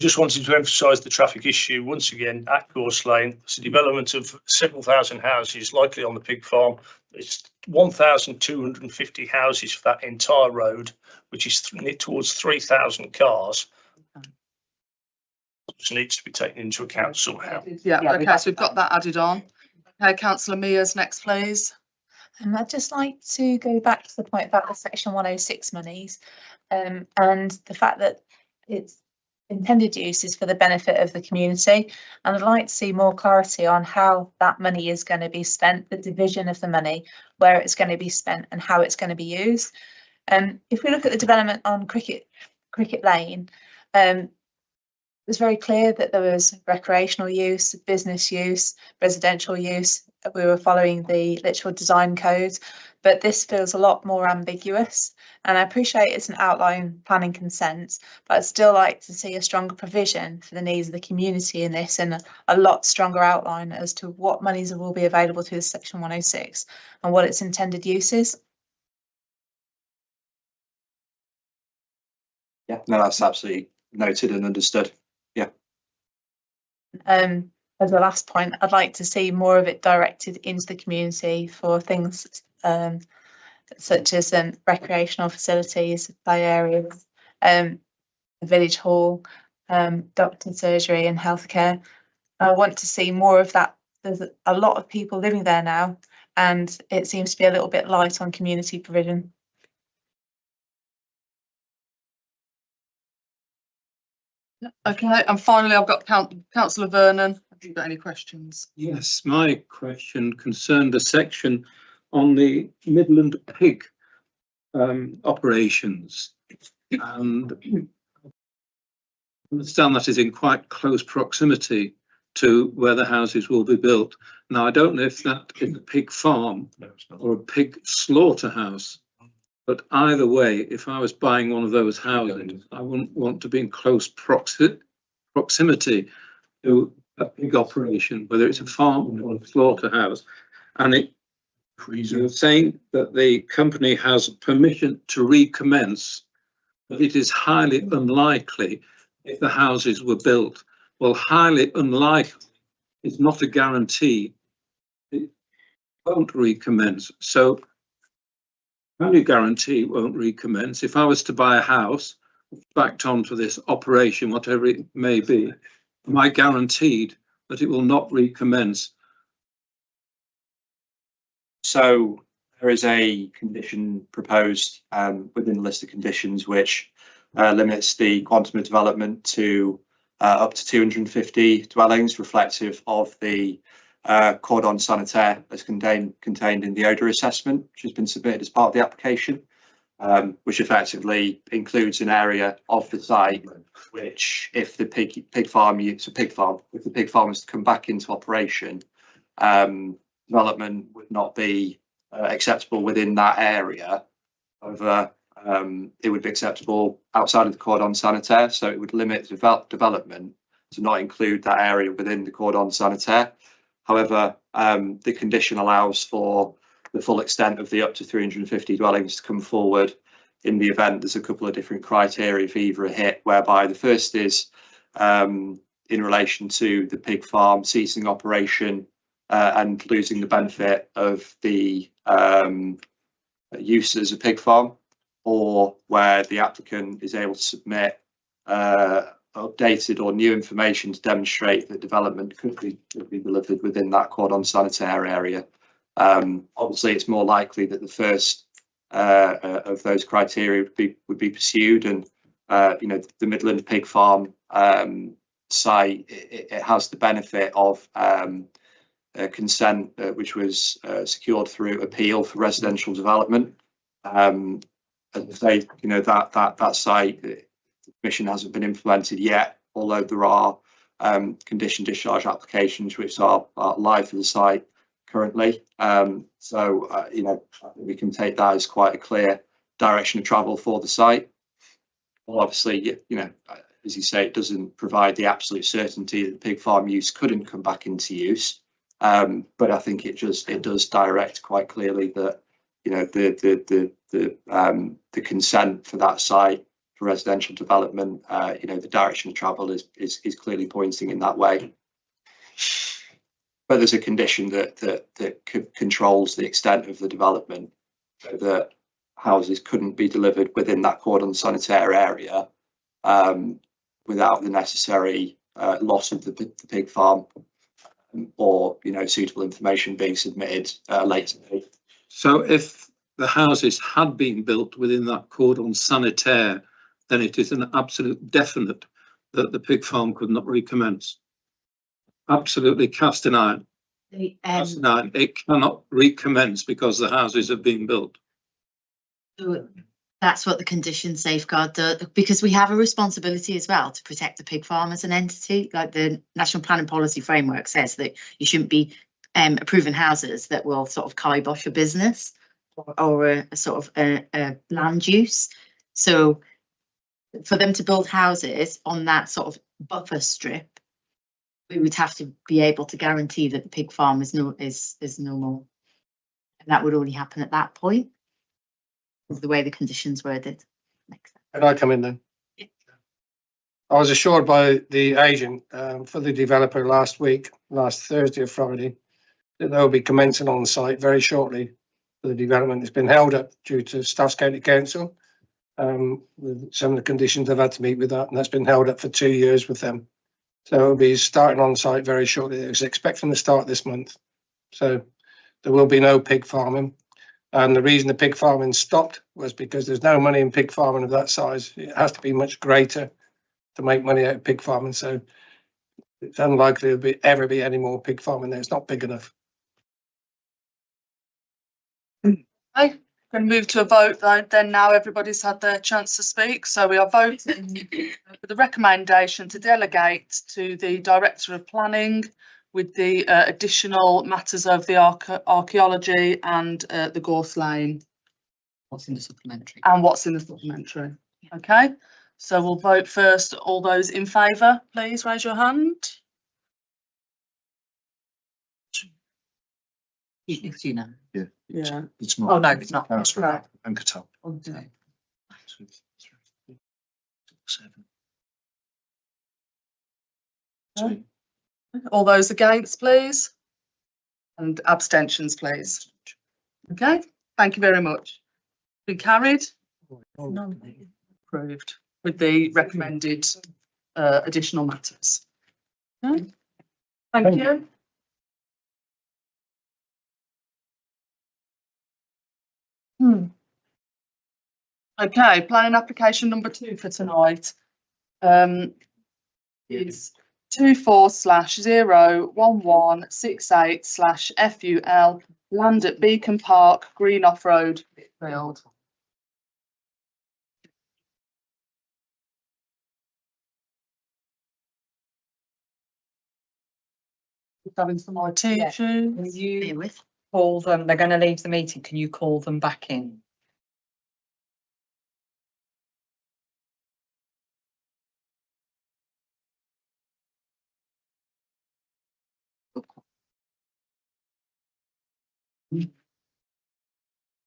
Just wanted to emphasise the traffic issue once again at Gorse Lane. It's a development of several thousand houses, likely on the pig farm. It's 1,250 houses for that entire road, which is towards 3,000 cars. Which needs to be taken into account somehow. Yeah, okay, so we've got that added on. Okay, Councillor Mears next, please. I'd just like to go back to the point about the Section 106 monies and the fact that its intended use is for the benefit of the community, and I'd like to see more clarity on how that money is going to be spent, the division of the money, where it's going to be spent and how it's going to be used. If we look at the development on Cricket Lane, it was very clear that there was recreational use, business use, residential use. We were following the literal design codes. but this feels a lot more ambiguous. And I appreciate it's an outline planning consent, but I'd still like to see a stronger provision for the needs of the community in this, and a lot stronger outline as to what monies will be available through Section 106 and what its intended use is. Yeah, no, that's absolutely noted and understood. Yeah. As a last point, I'd like to see more of it directed into the community for things such as recreational facilities, play areas, the village hall, doctor surgery and healthcare. I want to see more of that. There's a lot of people living there now, and it seems to be a little bit light on community provision. Okay, and finally, I've got Councillor Vernon. Have you got any questions? Yes, my question concerned the section on the Midland pig operations, and I understand that is in quite close proximity to where the houses will be built. Now, I don't know if that is a pig farm or a pig slaughterhouse, but either way, if I was buying one of those houses, I wouldn't want to be in close proximity to a pig operation, whether it's a farm or a slaughterhouse. And you're saying that the company has permission to recommence, but it is highly unlikely if the houses were built. Well, highly unlikely is not a guarantee it won't recommence. So how do you guarantee it won't recommence? If I was to buy a house backed onto this operation, whatever it may be, am I guaranteed that it will not recommence? So there is a condition proposed within the list of conditions which limits the quantum of development to up to 250 dwellings, reflective of the cordon sanitaire as contained in the odour assessment, which has been submitted as part of the application, which effectively includes an area of the site which, if the pig farm is to come back into operation, development would not be acceptable within that area. However, it would be acceptable outside of the cordon sanitaire, so it would limit development to not include that area within the cordon sanitaire. However, the condition allows for the full extent of the up to 350 dwellings to come forward in the event there's a couple of different criteria for either a hit, whereby the first is in relation to the pig farm ceasing operation and losing the benefit of the use as a pig farm, or where the applicant is able to submit updated or new information to demonstrate that development could be delivered within that cordon sanitaire area. Obviously, it's more likely that the first of those criteria would be pursued, and the Midland pig farm site, it has the benefit of consent which was secured through appeal for residential development. As I say, that site, the permission hasn't been implemented yet, although there are condition discharge applications which are live for the site currently. So I think we can take that as quite a clear direction of travel for the site. Well, obviously, as you say, it doesn't provide the absolute certainty that the pig farm use couldn't come back into use. But I think it does direct quite clearly that the consent for that site for residential development, the direction of travel is clearly pointing in that way. But there's a condition that controls the extent of the development, so that houses couldn't be delivered within that cordon sanitaire area without the necessary loss of the pig farm, or suitable information being submitted later. So if the houses had been built within that cordon sanitaire, then it is an absolute definite that the pig farm could not recommence. Absolutely cast in iron. Cast in iron. It cannot recommence because the houses have been built. That's what the condition safeguard does, because we have a responsibility as well to protect the pig farm as an entity. Like the National Planning Policy Framework says that you shouldn't be approving houses that will sort of kibosh a business. or a sort of a land use. So for them to build houses on that sort of buffer strip, we would have to be able to guarantee that the pig farm is no more. And that would only happen at that point, of the way the conditions worded. Makes sense. Can I come in then? I was assured by the agent for the developer last Thursday or Friday, that they'll be commencing on site very shortly for the development. It's been held up due to Staffs County Council. With some of the conditions they've had to meet with that, and that's been held up for 2 years with them. So it'll be starting on site very shortly. It was expecting to start this month. So there will be no pig farming. And the reason the pig farming stopped was because there's no money in pig farming of that size. It has to be much greater to make money out of pig farming. So it's unlikely there'll ever be any more pig farming there. It's not big enough. Okay, going to move to a vote then now everybody's had their chance to speak. So we are voting for the recommendation to delegate to the Director of Planning with the additional matters of the archaeology and the Gorse Lane. What's in the supplementary? And what's in the supplementary. Okay, so we'll vote first. All those in favour, please raise your hand. It's you know. Yeah. Yeah. It's not. Oh, no, it's not. Right. And Catal. Okay. 2, 3, 7. Okay. All those against, please. And abstentions, please. Okay, thank you very much. Been carried. Approved with the recommended additional matters. Okay. Thank you. Okay, planning application number 2 for tonight is 24/01168/FUL, land at Beacon Park, Green Off Road, Field. Having some IT issues. Can you call them? They're going to leave the meeting. Can you call them back in?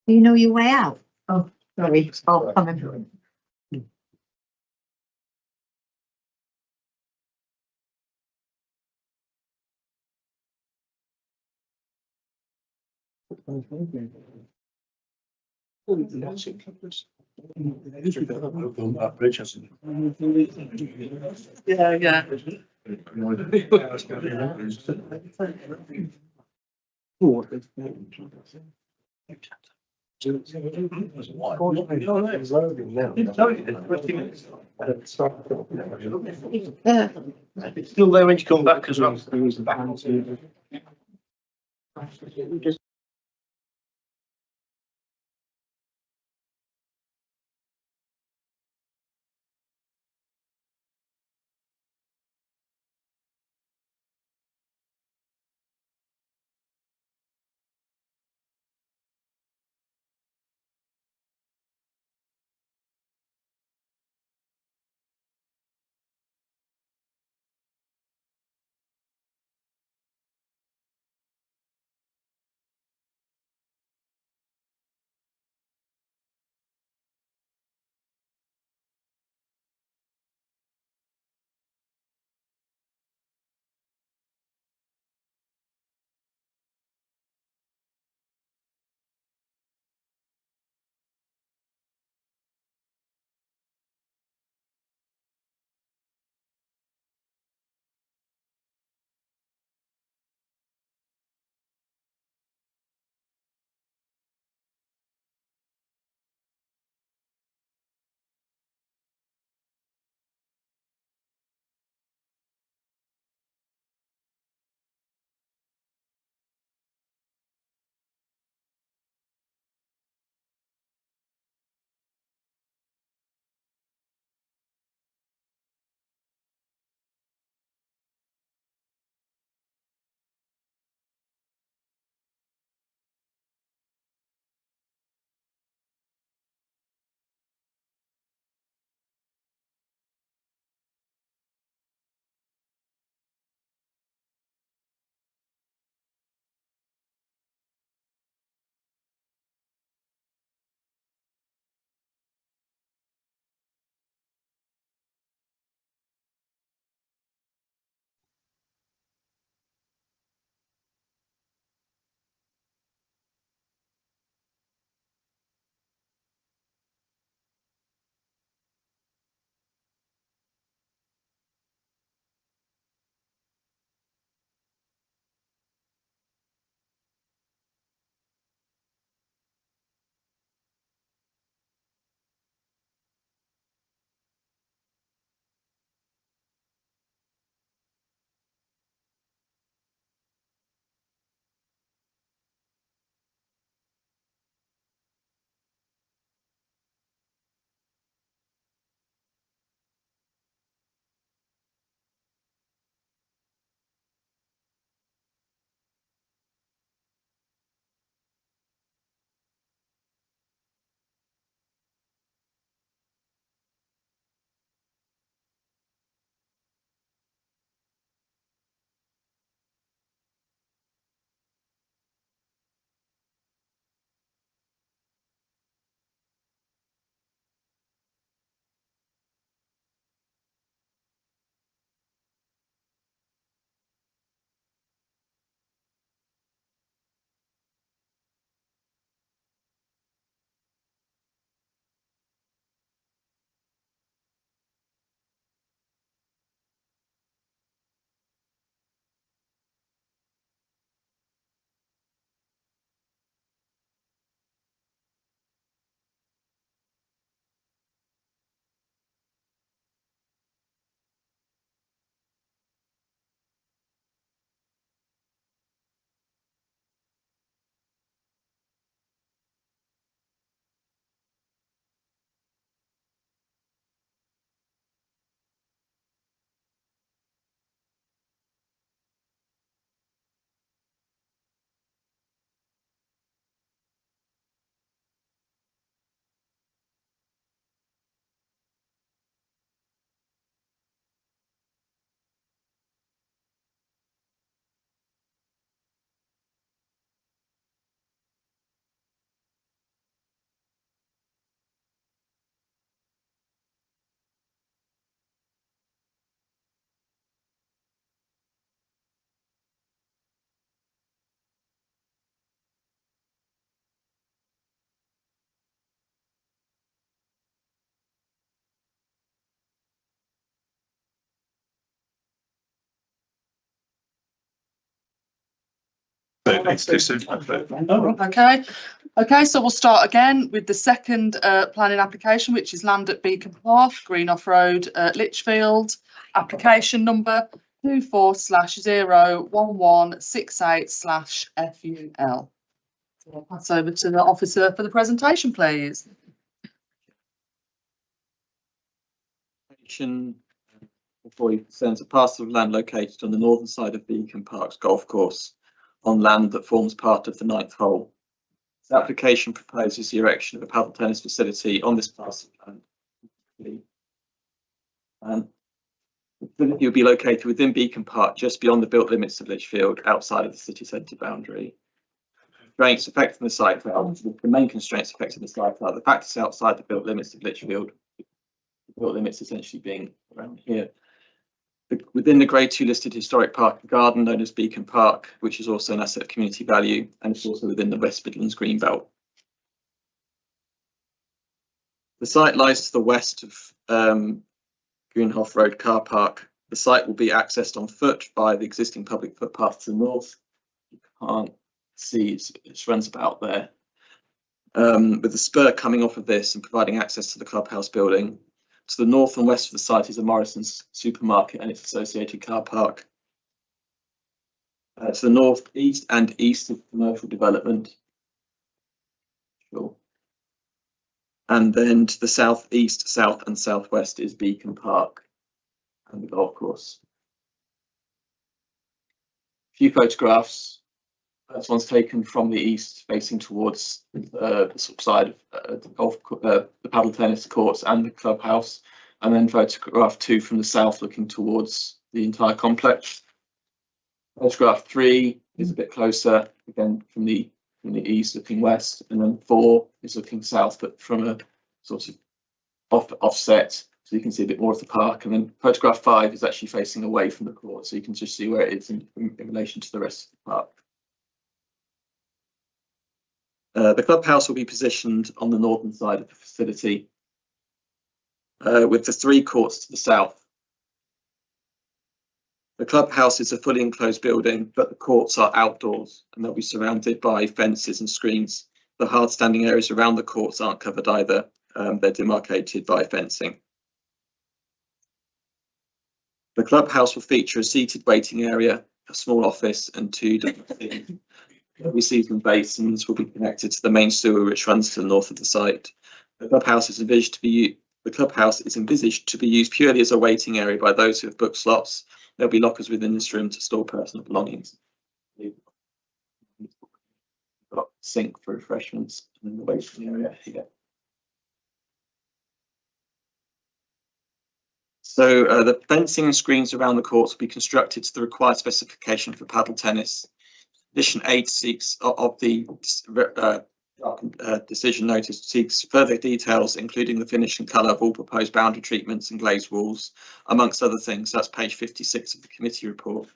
Do you know your way out? Oh, sorry. I'll come in. Yeah, yeah. It's still there when you come back as well. Okay, so we'll start again with the second planning application, which is land at Beacon Park, Greenoff Road, Lichfield, application number 24/01168/FUL. So I'll pass over to the officer for the presentation, please. Before you concerns a parcel of land located on the northern side of Beacon Park's golf course on land that forms part of the 9th hole. This application proposes the erection of a paddle tennis facility on this parcel of land. The facility will be located within Beacon Park, just beyond the built limits of Lichfield, outside of the city centre boundary. Constraints affecting the site are the main constraints affecting the site are the fact it's outside the built limits of Lichfield. The built limits essentially being around here. Within the Grade 2 listed historic park and garden known as Beacon Park, which is also an asset of community value, and it's also within the West Midlands Greenbelt. The site lies to the west of Greenhoff Road car park. The site will be accessed on foot by the existing public footpath to the north. You can't see it runs about there. With the spur coming off of this and providing access to the clubhouse building. To the north and west of the site is a Morrison's supermarket and its associated car park. To the north, east and east of commercial development. Sure. And then to the south, east, south and southwest is Beacon Park and the golf course. A few photographs. First one's taken from the east, facing towards the side of the paddle tennis courts and the clubhouse, and then photograph 2 from the south, looking towards the entire complex. Photograph 3 is a bit closer, again from the east, looking west, and then 4 is looking south, but from a sort of offset, so you can see a bit more of the park. And then photograph 5 is actually facing away from the court, so you can just see where it is in relation to the rest of the park. The clubhouse will be positioned on the northern side of the facility, with the 3 courts to the south. The clubhouse is a fully enclosed building, but the courts are outdoors and they'll be surrounded by fences and screens. The hard standing areas around the courts aren't covered either. They're demarcated by fencing. The clubhouse will feature a seated waiting area, a small office and 2 season basins will be connected to the main sewer which runs to the north of the site. The clubhouse is envisaged to be used purely as a waiting area by those who have booked slots. There'll be lockers within this room to store personal belongings. Got sink for refreshments in the waiting area here. So the fencing and screens around the courts will be constructed to the required specification for paddle tennis. Condition 8 seeks of the decision notice seeks further details, including the finish and colour of all proposed boundary treatments and glazed walls, amongst other things. That's page 56 of the committee report.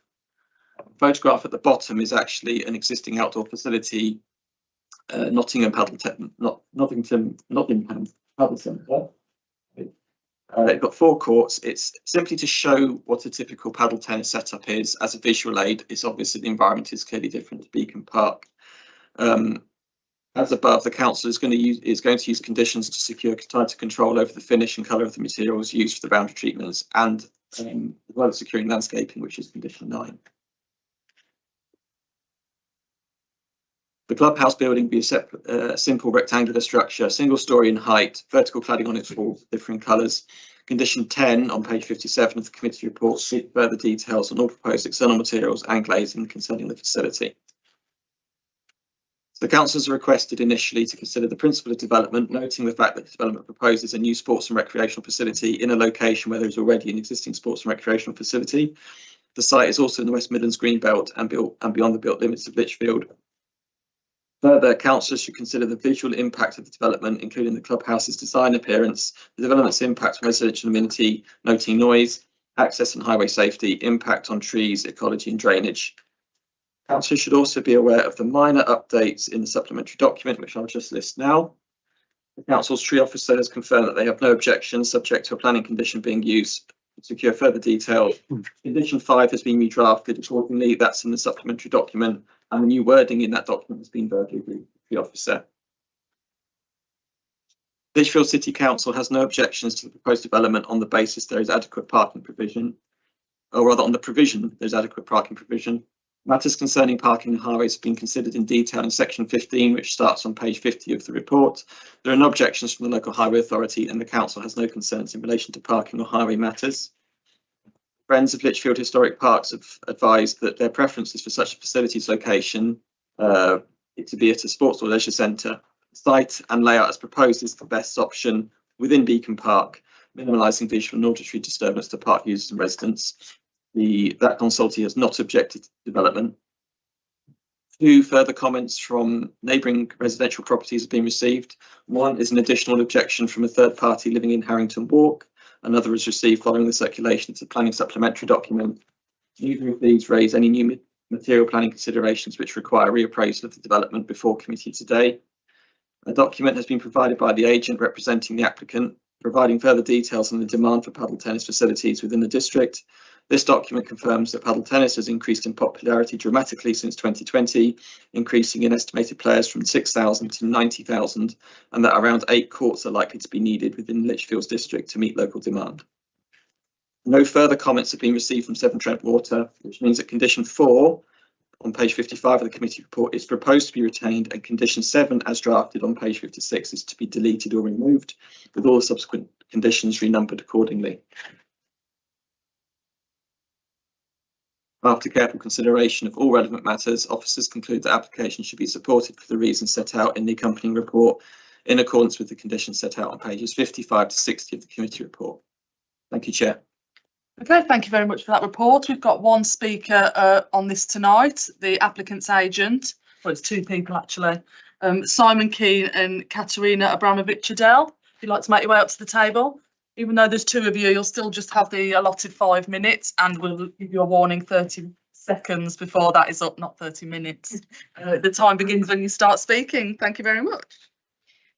The photograph at the bottom is actually an existing outdoor facility, Nottingham Paddle Centre. It's got 4 courts. It's simply to show what a typical paddle tennis setup is as a visual aid. It's obviously the environment is clearly different to Beacon Park. As above, the council is going to use conditions to secure tighter control over the finish and colour of the materials used for the boundary treatments, and as well as securing landscaping, which is condition 9. The clubhouse building will be a separate, simple rectangular structure, single story in height, vertical cladding on its walls, differing colours. Condition 10 on page 57 of the committee report seek further details on all proposed external materials and glazing concerning the facility. The council has requested initially to consider the principle of development, noting the fact that the development proposes a new sports and recreational facility in a location where there is already an existing sports and recreational facility. The site is also in the West Midlands Greenbelt and beyond the built limits of Lichfield. Further, councillors should consider the visual impact of the development, including the clubhouse's design appearance, the development's impact on residential amenity, noting noise, access and highway safety, impact on trees, ecology and drainage. Councillors should also be aware of the minor updates in the supplementary document, which I'll just list now. The council's tree officer has confirmed that they have no objections, subject to a planning condition being used to secure further detail. Condition 5 has been redrafted accordingly. That's in the supplementary document. and the new wording in that document has been verbally agreed with the officer. Lichfield City Council has no objections to the proposed development on the basis there is adequate parking provision, or rather on the provision there's adequate parking provision. Matters concerning parking and highways have been considered in detail in section 15, which starts on page 50 of the report. There are no objections from the local highway authority, and the council has no concerns in relation to parking or highway matters. Friends of Lichfield Historic Parks have advised that their preference is for such a facilities location it to be at a sports or leisure centre. Site and layout as proposed is the best option within Beacon Park, minimalising visual and auditory disturbance to park users and residents. That consultee has not objected to development. 2 further comments from neighbouring residential properties have been received. One is an additional objection from a third party living in Harrington Walk. Another was received following the circulation of the planning supplementary document. Neither of these raise any new material planning considerations which require reappraisal of the development before committee today. A document has been provided by the agent representing the applicant, providing further details on the demand for paddle tennis facilities within the district. This document confirms that paddle tennis has increased in popularity dramatically since 2020, increasing in estimated players from 6,000 to 90,000, and that around 8 courts are likely to be needed within Lichfield's district to meet local demand. No further comments have been received from Severn Trent Water, which means that condition 4 on page 55 of the committee report is proposed to be retained, and condition 7 as drafted on page 56 is to be deleted or removed, with all subsequent conditions renumbered accordingly. After careful consideration of all relevant matters, officers conclude that application should be supported for the reasons set out in the accompanying report in accordance with the conditions set out on pages 55 to 60 of the committee report. Thank you, Chair. Okay, thank you very much for that report. We've got one speaker on this tonight, the applicant's agent. Well, it's 2 people actually. Simon Keane and Katerina Abramovich-Adele. If you'd like to make your way up to the table. Even though there's 2 of you, you'll still just have the allotted 5 minutes, and we'll give you a warning 30 seconds before that is up, not 30 minutes. The time begins when you start speaking. Thank you very much.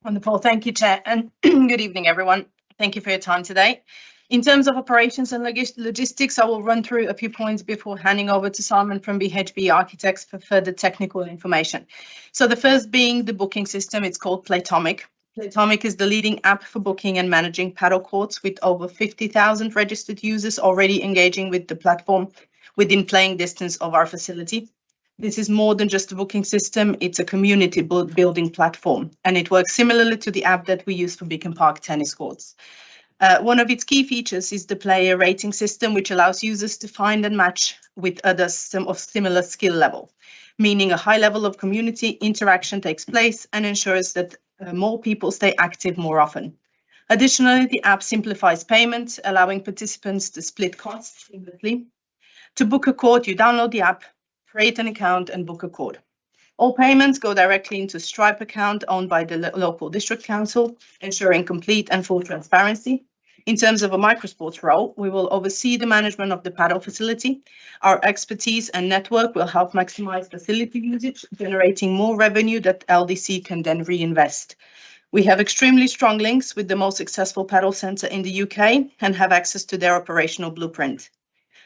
Wonderful. Thank you, Chair, and good evening, everyone. Thank you for your time today. In terms of operations and logistics, I will run through a few points before handing over to Simon from BHB Architects for further technical information. So the first being the booking system. It's called Playtomic. Playtomic is the leading app for booking and managing paddle courts, with over 50,000 registered users already engaging with the platform within playing distance of our facility. This is more than just a booking system, it's a community building platform, and it works similarly to the app that we use for Beacon Park tennis courts. One of its key features is the player rating system, which allows users to find and match with others of similar skill level, meaning a high level of community interaction takes place and ensures that more people stay active more often. Additionally, the app simplifies payments, allowing participants to split costs seamlessly. To book a court, you download the app, create an account and book a court. All payments go directly into Stripe account owned by the local district council, ensuring complete and full transparency. In terms of a microsports role, we will oversee the management of the paddle facility. Our expertise and network will help maximize facility usage, generating more revenue that LDC can then reinvest. We have extremely strong links with the most successful paddle centre in the UK and have access to their operational blueprint.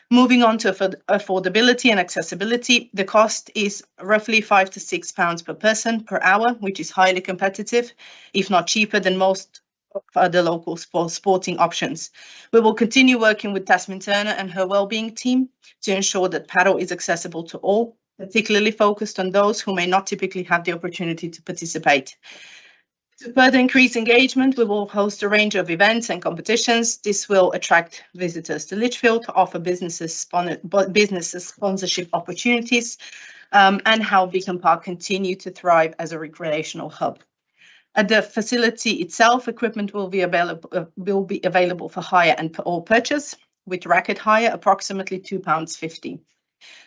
Moving on to affordability and accessibility, the cost is roughly £5 to £6 per person per hour, which is highly competitive, if not cheaper than most of other local sporting options. We will continue working with Tasmin Turner and her wellbeing team to ensure that paddle is accessible to all, particularly focused on those who may not typically have the opportunity to participate. To further increase engagement, we will host a range of events and competitions. This will attract visitors to Lichfield, to offer businesses sponsorship opportunities, and help Beacon Park continue to thrive as a recreational hub. At the facility itself, equipment will be available for hire and or purchase, with racket hire approximately £2.50.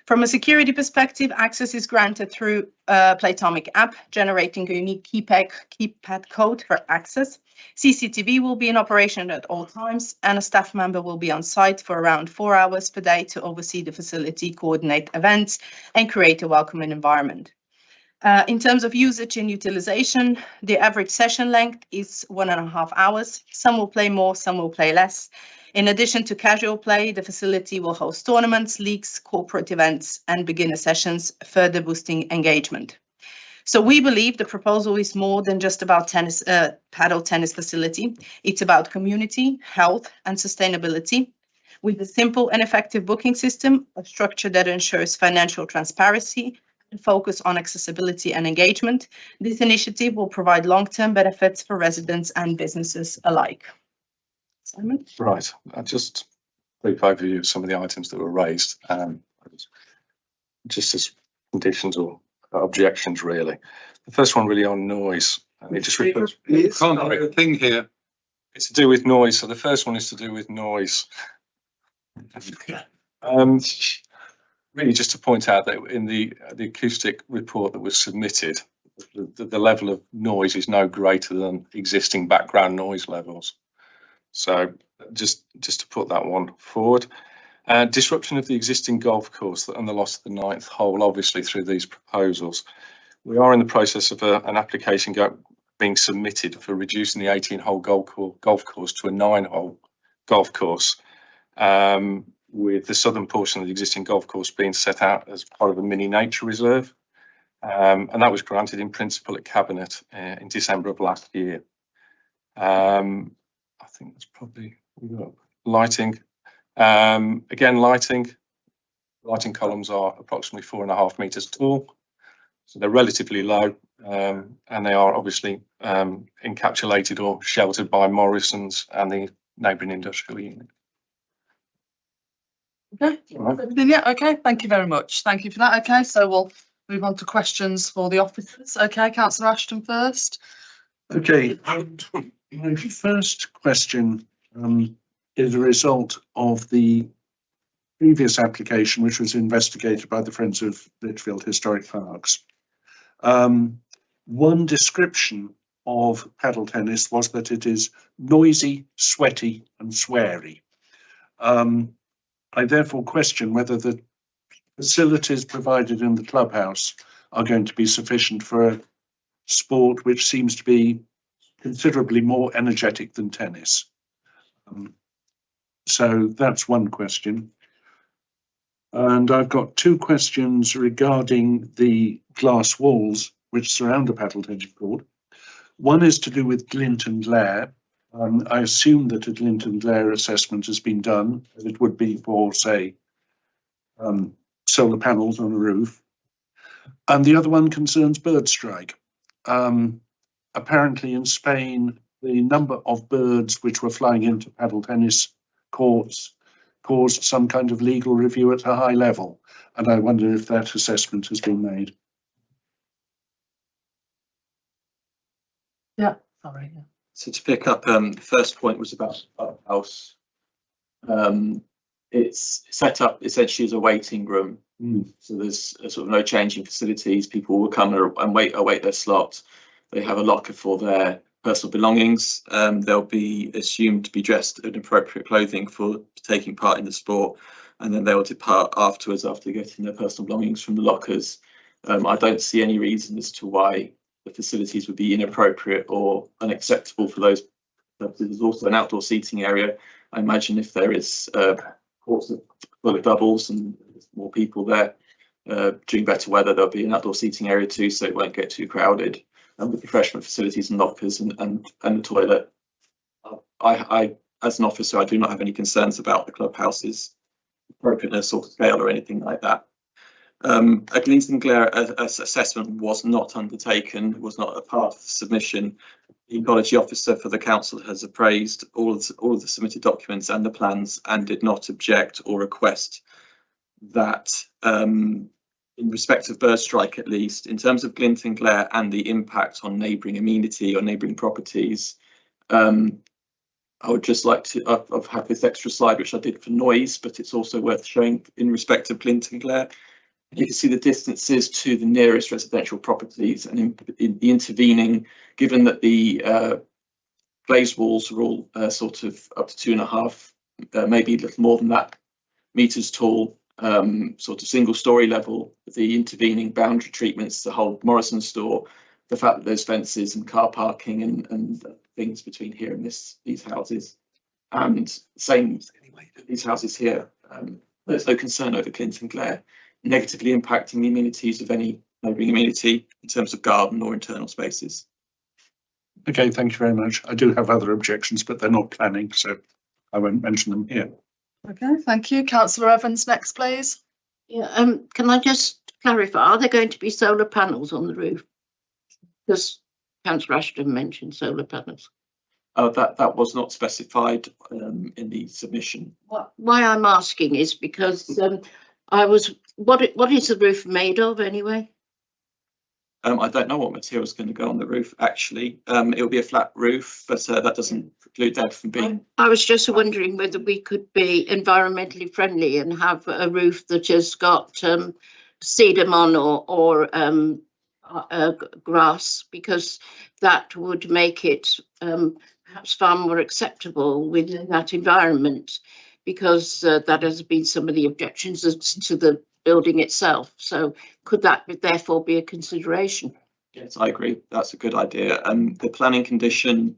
From a security perspective, access is granted through a Playtomic app, generating a unique keypad code for access. CCTV will be in operation at all times, and a staff member will be on site for around 4 hours per day to oversee the facility, coordinate events, and create a welcoming environment. In terms of usage and utilization, the average session length is 1.5 hours. Some will play more, some will play less. In addition to casual play, the facility will host tournaments, leagues, corporate events, and beginner sessions, further boosting engagement. So we believe the proposal is more than just about paddle tennis facility. It's about community, health, and sustainability. With a simple and effective booking system, a structure that ensures financial transparency, and focus on accessibility and engagement, this initiative will provide long-term benefits for residents and businesses alike. Simon? Right, just a brief overview of some of the items that were raised, just as conditions or objections really. The first one really on noise. It just refers Can't thing here. It's to do with noise. So the first one is to do with noise. Really just to point out that in the acoustic report that was submitted, the level of noise is no greater than existing background noise levels. So just to put that one forward. Disruption of the existing golf course and the loss of the 9th hole, obviously through these proposals. We are in the process of an application being submitted for reducing the 18-hole golf course to a 9-hole golf course, with the southern portion of the existing golf course being set out as part of a mini nature reserve. And that was granted in principle at Cabinet in December of last year. I think that's probably lighting. Again, lighting columns are approximately 4.5 meters tall, so they're relatively low, and they are obviously encapsulated or sheltered by Morrison's and the neighbouring industrial unit. Okay, yeah, okay, thank you very much. Thank you for that. Okay, so we'll move on to questions for the officers. Okay, Councillor Ashton first. Okay, my first question is a result of the previous application, which was investigated by the Friends of Lichfield Historic Parks. One description of paddle tennis was that it is noisy, sweaty and sweary. I therefore question whether the facilities provided in the clubhouse are going to be sufficient for a sport which seems to be considerably more energetic than tennis. So that's one question. And I've got two questions regarding the glass walls which surround a paddle tennis court. One is to do with glint and glare. I assume that a glint and glare assessment has been done, as it would be for, say, solar panels on a roof. And the other one concerns bird strike. Apparently in Spain, the number of birds which were flying into paddle tennis courts caused some kind of legal review at a high level. And I wonder if that assessment has been made. Yeah, sorry. Yeah. So to pick up, the first point was about the clubhouse. It's set up essentially as a waiting room. So there's sort of no changing facilities. People will come and await their slot. They have a locker for their personal belongings. They'll be assumed to be dressed in appropriate clothing for taking part in the sport, and then they will depart afterwards after getting their personal belongings from the lockers. I don't see any reason as to why the facilities would be inappropriate or unacceptable for those purposes. There's also an outdoor seating area. I imagine if there is courts full of doubles and there's more people there during better weather, there'll be an outdoor seating area too, so it won't get too crowded. And with refreshment facilities and lockers and the toilet, I as an officer, I do not have any concerns about the clubhouse's appropriateness or scale or anything like that. A glint and glare assessment was not undertaken, was not a part of the submission. The ecology officer for the council has appraised all of the submitted documents and the plans and did not object or request that. In respect of bird strike, at least, in terms of glint and glare and the impact on neighbouring amenity or neighbouring properties, I would just like to I've had this extra slide, which I did for noise, but it's also worth showing in respect of glint and glare. You can see the distances to the nearest residential properties and in the intervening, given that the glazed walls are all sort of up to 2.5, maybe a little more than that, meters tall. sort of single story level, the intervening boundary treatments to hold Morrison store, the fact that there's fences and car parking and things between here and these houses, and same these houses here. There's no concern over Clinton glare negatively impacting the amenities of any neighbouring amenity in terms of garden or internal spaces. Okay, thank you very much. I do have other objections, but they're not planning, so I won't mention them here. Okay, thank you. Councillor Evans next, please. Yeah, can I just clarify, are there going to be solar panels on the roof? Because Councillor Ashton mentioned solar panels. That was not specified in the submission. Why I'm asking is because what is the roof made of anyway? I don't know what material is going to go on the roof, actually. It will be a flat roof, but that doesn't preclude that from being. I was just wondering whether we could be environmentally friendly and have a roof that has got sedum on or grass, because that would make it perhaps far more acceptable within that environment, because that has been some of the objections to the building itself. So could that therefore be a consideration? Yes, I agree. That's a good idea. The planning condition,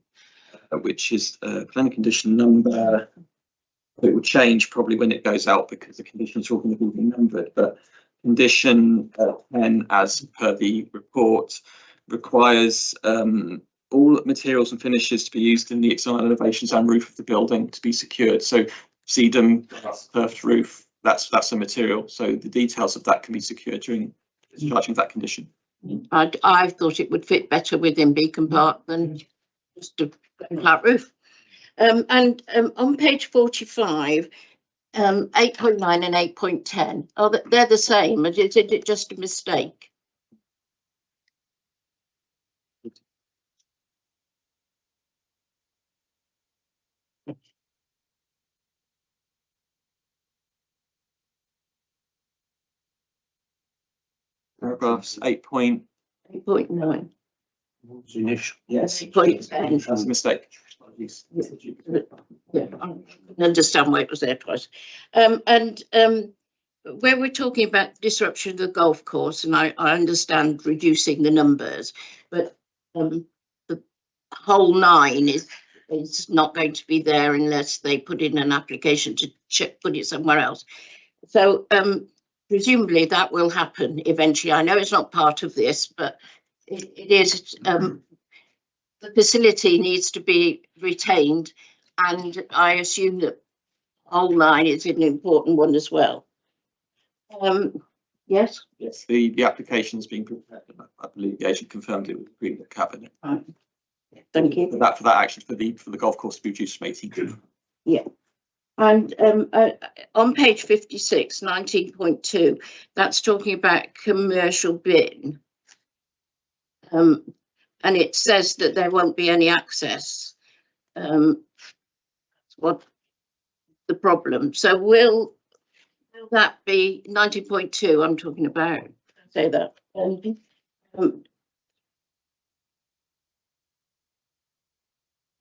which is planning condition number, it will change probably when it goes out because the conditions are all going to be numbered, but condition 10 as per the report requires all materials and finishes to be used in the external elevations and roof of the building to be secured. So sedum, turfed roof, that's a material. So the details of that can be secured during discharging that condition. I thought it would fit better within Beacon Park than just a flat roof. And on page 45, 8.9 and 8.10, they're the same. Is it just a mistake? Paragraphs 8.9. 8.9. Yes. 8.10. That's a mistake. Yeah, I understand why it was there twice. And where we're talking about disruption of the golf course, and I understand reducing the numbers, but the whole 9 is not going to be there unless they put in an application to put it somewhere else. So presumably that will happen eventually. I know it's not part of this, but it is. The facility needs to be retained, and I assume that whole 9 is an important one as well. Yes. Yes, the application is being prepared. I believe the agent confirmed it with the agreement cabinet. Right. Thank you. For that action for the golf course to be reduced from 18. Yeah. And on page 56, 19.2, that's talking about commercial bin. And it says that there won't be any access. What the problem? So will that be 19.2? I'm talking about. Say that.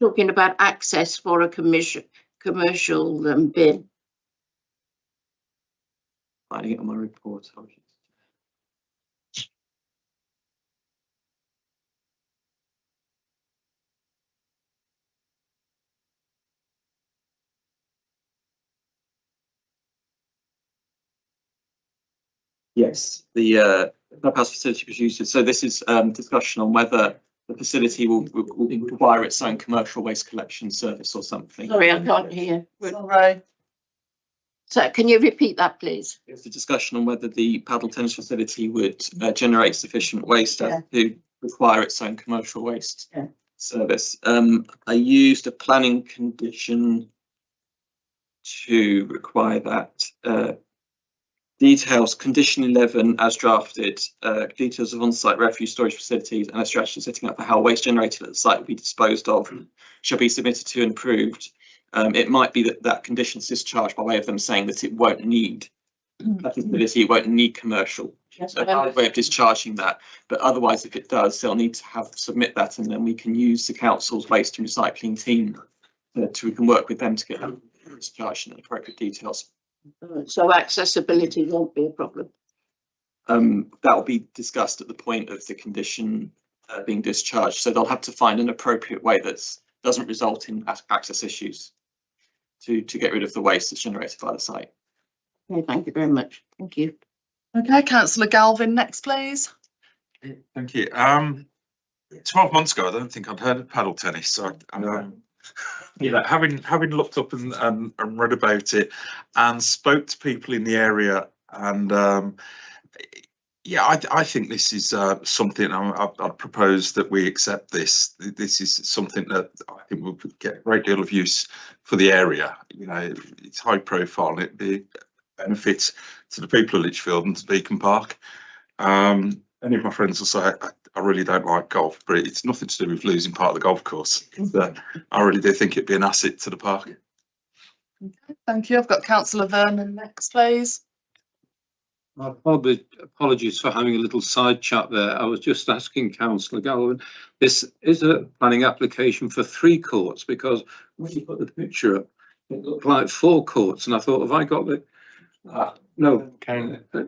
Talking about access for a commercial bin. Finding it on my report. Yes, the clubhouse facility produced. So this is discussion on whether the facility will require its own commercial waste collection service or something. Sorry, I can't hear. Sorry. So can you repeat that, please? It's a discussion on whether the paddle tennis facility would generate sufficient waste to require its own commercial waste service. I used a planning condition to require that. Details, condition 11 as drafted, details of on-site refuse storage facilities and a strategy setting up for how waste generated at the site will be disposed of shall be submitted to and approved. It might be that conditions discharged by way of them saying that it won't need that facility, it won't need commercial. So a way of discharging that, but otherwise if it does, they'll need to submit that, and then we can use the council's waste and recycling team we can work with them to get that discharged and appropriate details So accessibility won't be a problem. That will be discussed at the point of the condition being discharged. So they'll have to find an appropriate way that doesn't result in access issues to get rid of the waste that's generated by the site. Okay, thank you very much. Thank you. Okay, councillor Galvin, next please. Thank you. 12 months ago, I don't think I'd heard of paddle tennis. So, having looked up and read about it and spoke to people in the area, and I think this is something I'd propose that we accept this. This is something that I think will get a great deal of use for the area. You know, it's high profile and it'd be benefits to the people of Lichfield and to Beacon Park. Any of my friends will say I really don't like golf, but it's nothing to do with losing part of the golf course. I really do think it'd be an asset to the park. Okay, thank you. I've got councillor Vernon next, please. My apologies for having a little side chat there. I was just asking councillor Galvin, this is a planning application for 3 courts, because when you put the picture up, it looked like 4 courts, and I thought, have I got the no,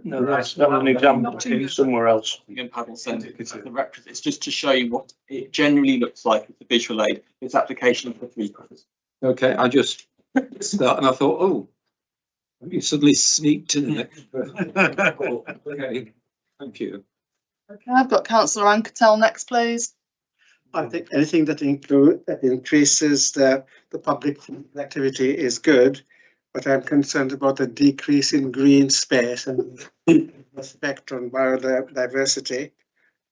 no, that's not an example somewhere else. In Paddle Centre, because it's just to show you what it generally looks like as a visual aid. It's application for 3 courts. Okay, I just that and I thought, oh, you suddenly sneaked in the next. Okay, thank you. Okay, I've got councillor Anketel next, please. I think anything that increases the public activity is good, but I'm concerned about the decrease in green space and effect on biodiversity.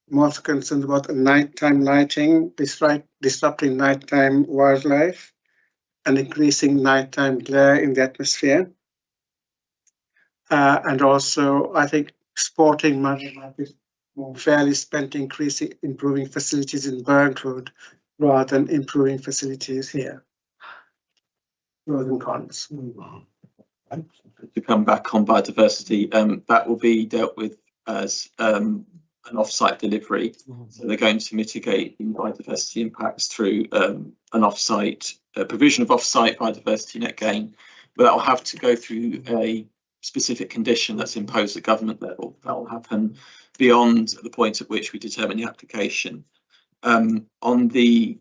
I'm also concerned about nighttime lighting, disrupting nighttime wildlife and increasing nighttime glare in the atmosphere. And also, I think sporting money might be more fairly spent improving facilities in Burntwood rather than improving facilities here. Pros and cons. To come back on biodiversity, that will be dealt with as an off-site delivery. So they're going to mitigate the biodiversity impacts through an off-site provision of off-site biodiversity net gain, but that will have to go through a specific condition that's imposed at government level. That will happen beyond the point at which we determine the application. On the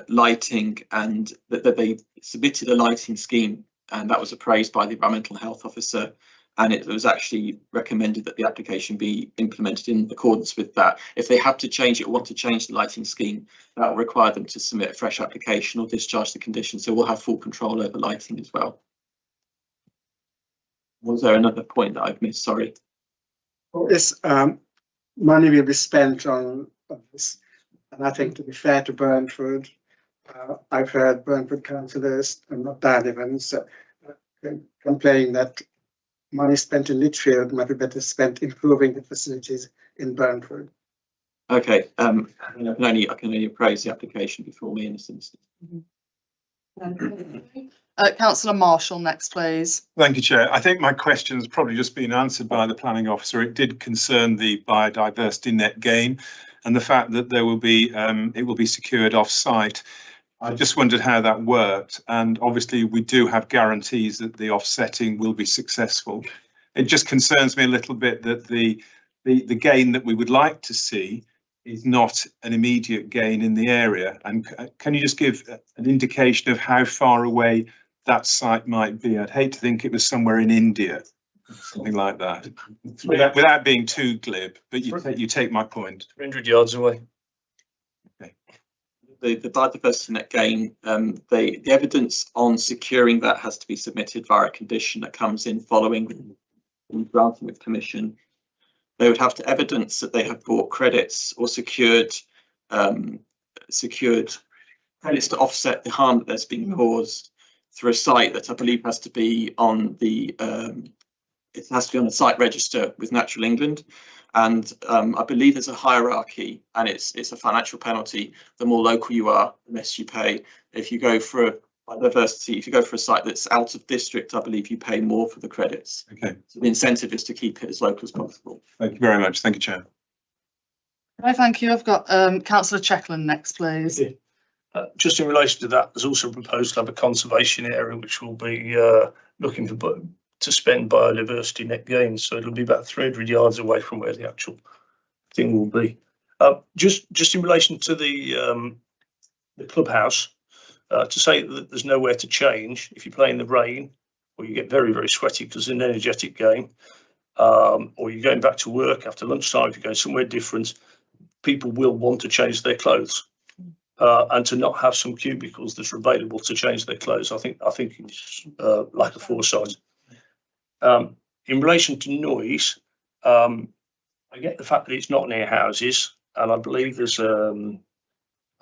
lighting, and that they submitted a lighting scheme, and that was appraised by the environmental health officer, and it was actually recommended that the application be implemented in accordance with that. If they have to change it or want to change the lighting scheme, that will require them to submit a fresh application or discharge the condition. So we'll have full control over lighting as well. Was there another point that I've missed? Sorry. Yes, money will be spent on this, and I think, to be fair to Burntwood, I've heard Burntwood councillors, and not Dan Evans, complaining that money spent in Lichfield might be better spent improving the facilities in Burntwood. Okay, I can only appraise the application before me in this instance. Councillor Marshall next, please. Thank you, Chair. I think my question has probably just been answered by the planning officer. It did concern the biodiversity net gain and the fact that there will be it will be secured off-site. I just wondered how that worked, and obviously we do have guarantees that the offsetting will be successful. It just concerns me a little bit that the gain that we would like to see is not an immediate gain in the area. And can you just give an indication of how far away that site might be? I'd hate to think it was somewhere in India, something like that, without being too glib, but you take my point. 300 yards away. Okay. The biodiversity net gain, the evidence on securing that has to be submitted via a condition that comes in following granting of permission. They would have to evidence that they have bought credits or secured credits to offset the harm that that's been caused through a site that I believe has to be on the it has to be on the site register with Natural England, and I believe there's a hierarchy, and it's a financial penalty. The more local you are, the less you pay. If you go for biodiversity, if you go for a site that's out of district, I believe you pay more for the credits. Okay. So the incentive is to keep it as local as possible. Thank you very much. Thank you, Chair. Okay, thank you. I've got councillor Checkland next, please. Yeah. Just in relation to that, there's also proposed to have a conservation area which will be looking for to spend biodiversity net gains. So it'll be about 300 yards away from where the actual thing will be. Just in relation to the clubhouse, to say that there's nowhere to change if you play in the rain or you get very, very sweaty because it's an energetic game, or you're going back to work after lunchtime, if you're going somewhere different, people will want to change their clothes. And to not have some cubicles that are available to change their clothes, I think it's lack of foresight. In relation to noise, I get the fact that it's not near houses, and I believe there's a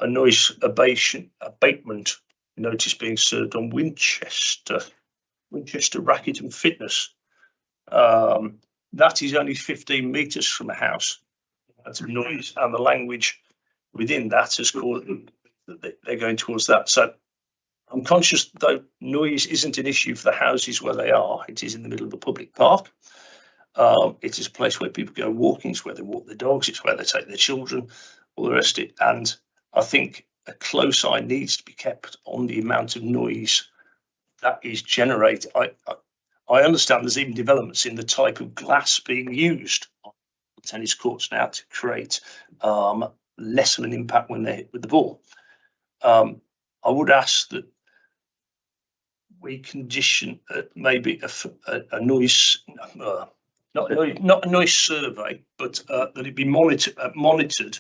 noise abatement notice being served on Winchester Racket and Fitness. That is only 15 metres from a house. That's noise, and the language within that has caused that they're going towards that. So I'm conscious though noise isn't an issue for the houses where they are. It is in the middle of a public park. It is a place where people go walking. It's where they walk their dogs. It's where they take their children, all the rest of it. And I think a close eye needs to be kept on the amount of noise that is generated. I understand there's even developments in the type of glass being used on tennis courts now to create less of an impact when they're hit with the ball. I would ask that we condition maybe a noise, not a noise survey, but that it be monitored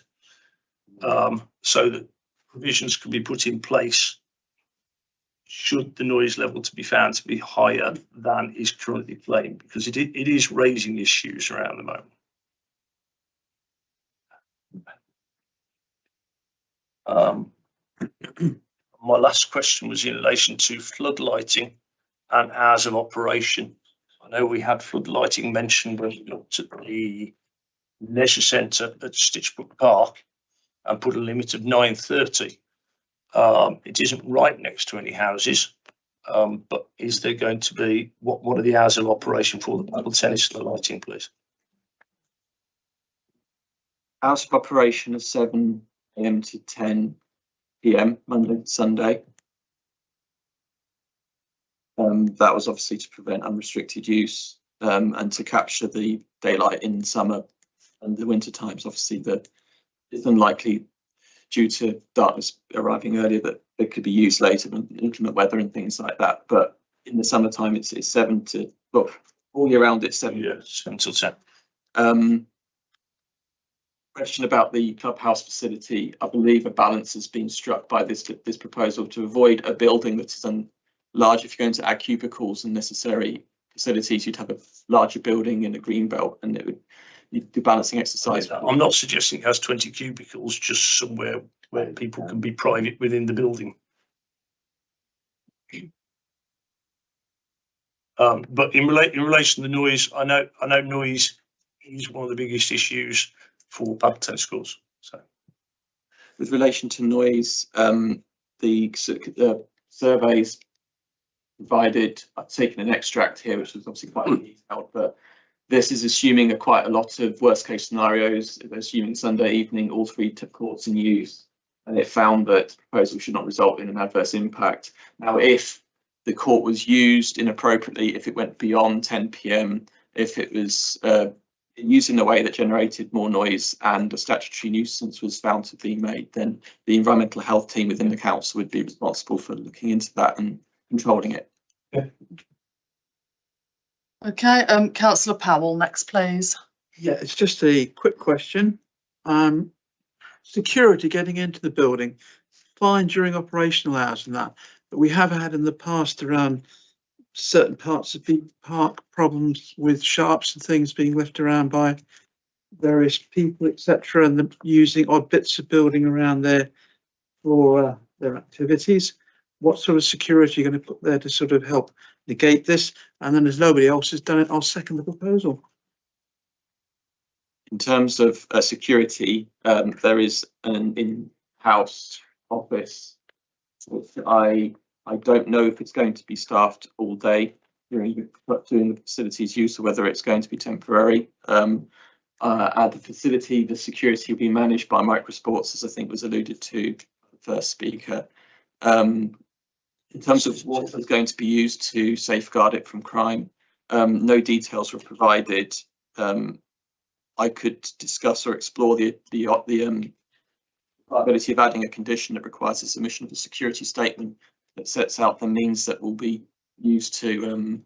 so that provisions can be put in place should the noise level to be found to be higher than is currently claimed, because it is raising issues around the moment. My last question was in relation to floodlighting and hours of operation. I know we had floodlighting mentioned when we looked at the leisure centre at Stitchbrook Park and put a limit of 9:30. It isn't right next to any houses, but is there going to be, what are the hours of operation for the paddle tennis lighting, please? Hours of operation are 7 AM to 10 PM, Monday to Sunday. That was obviously to prevent unrestricted use and to capture the daylight in summer and the winter times. Obviously, it's unlikely due to darkness arriving earlier that it could be used later than inclement weather and things like that. But in the summertime, it's 7 to, well, all year round, it's 7. Yeah, 7 till 10. Question about the clubhouse facility. I believe a balance has been struck by this proposal to avoid a building that is large. If you're going to add cubicles and necessary facilities, you'd have a larger building in a green belt, and it would do balancing exercise. I'm not suggesting it has 20 cubicles, just somewhere where people can be private within the building. But in relation to the noise, I know noise is one of the biggest issues for paddle tennis courts. So, with relation to noise, the surveys provided, I've taken an extract here, which is obviously quite detailed, but this is assuming quite a lot of worst case scenarios. They're assuming Sunday evening, all 3 courts in use, and it found that the proposal should not result in an adverse impact. Now, if the court was used inappropriately, if it went beyond 10 PM, if it was used in a way that generated more noise and a statutory nuisance was found to be made, then the environmental health team within the council would be responsible for looking into that and controlling it. Okay, Councillor Powell, next please. Yeah, it's just a quick question. Security getting into the building, fine during operational hours and that, but we have had in the past around certain parts of the park problems with sharps and things being left around by various people, etc., and them using odd bits of building around there for their activities. What sort of security are you going to put there to sort of help negate this? And then, as nobody else has done it, I'll second the proposal. In terms of security, there is an in-house office, which I don't know if it's going to be staffed all day during the facility's use, or whether it's going to be temporary. At the facility, the security will be managed by Microsports, as I think was alluded to the first speaker. In terms of what is going to be used to safeguard it from crime, no details were provided, I could discuss or explore the viability of adding a condition that requires the submission of a security statement that sets out the means that will be used to.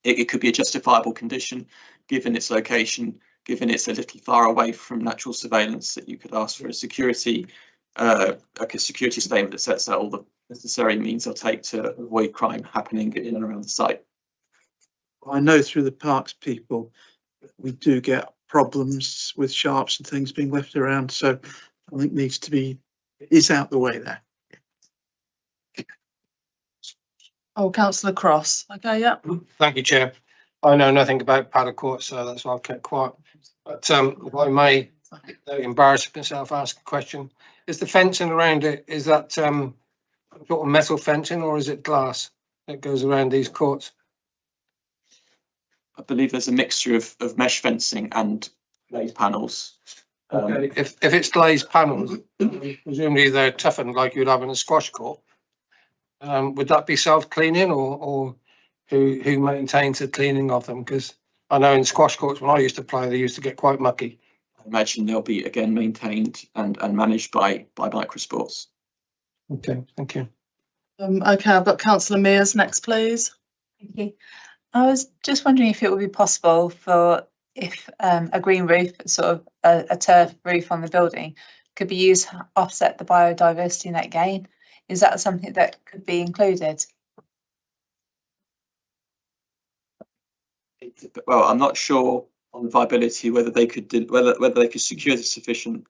It could be a justifiable condition, given its location, given it's a little far away from natural surveillance, that you could ask for a security statement that sets out all the necessary means they'll take to avoid crime happening in and around the site. I know through the parks people, we do get problems with sharps and things being left around, so I think needs to be, is out the way there. Oh, Councillor Cross. Okay, yeah. Thank you, Chair. I know nothing about paddock courts, so that's why I've kept quiet. But if I may embarrass myself, ask a question. Is the fencing around it, is that sort of metal fencing, or is it glass that goes around these courts? I believe there's a mixture of mesh fencing and glazed panels. Okay. If it's glazed panels, presumably they're toughened like you'd have in a squash court. Would that be self-cleaning, or who maintains the cleaning of them? Because I know in squash courts when I used to play, they used to get quite mucky. I imagine they'll be again maintained and managed by Microsports. Okay, thank you. Okay, I've got Councillor Mears next, please. Thank you. I was just wondering if it would be possible for if a green roof, sort of a turf roof on the building, could be used to offset the biodiversity net gain. Is that something that could be included? Well, I'm not sure on the viability whether they could whether they could secure the sufficient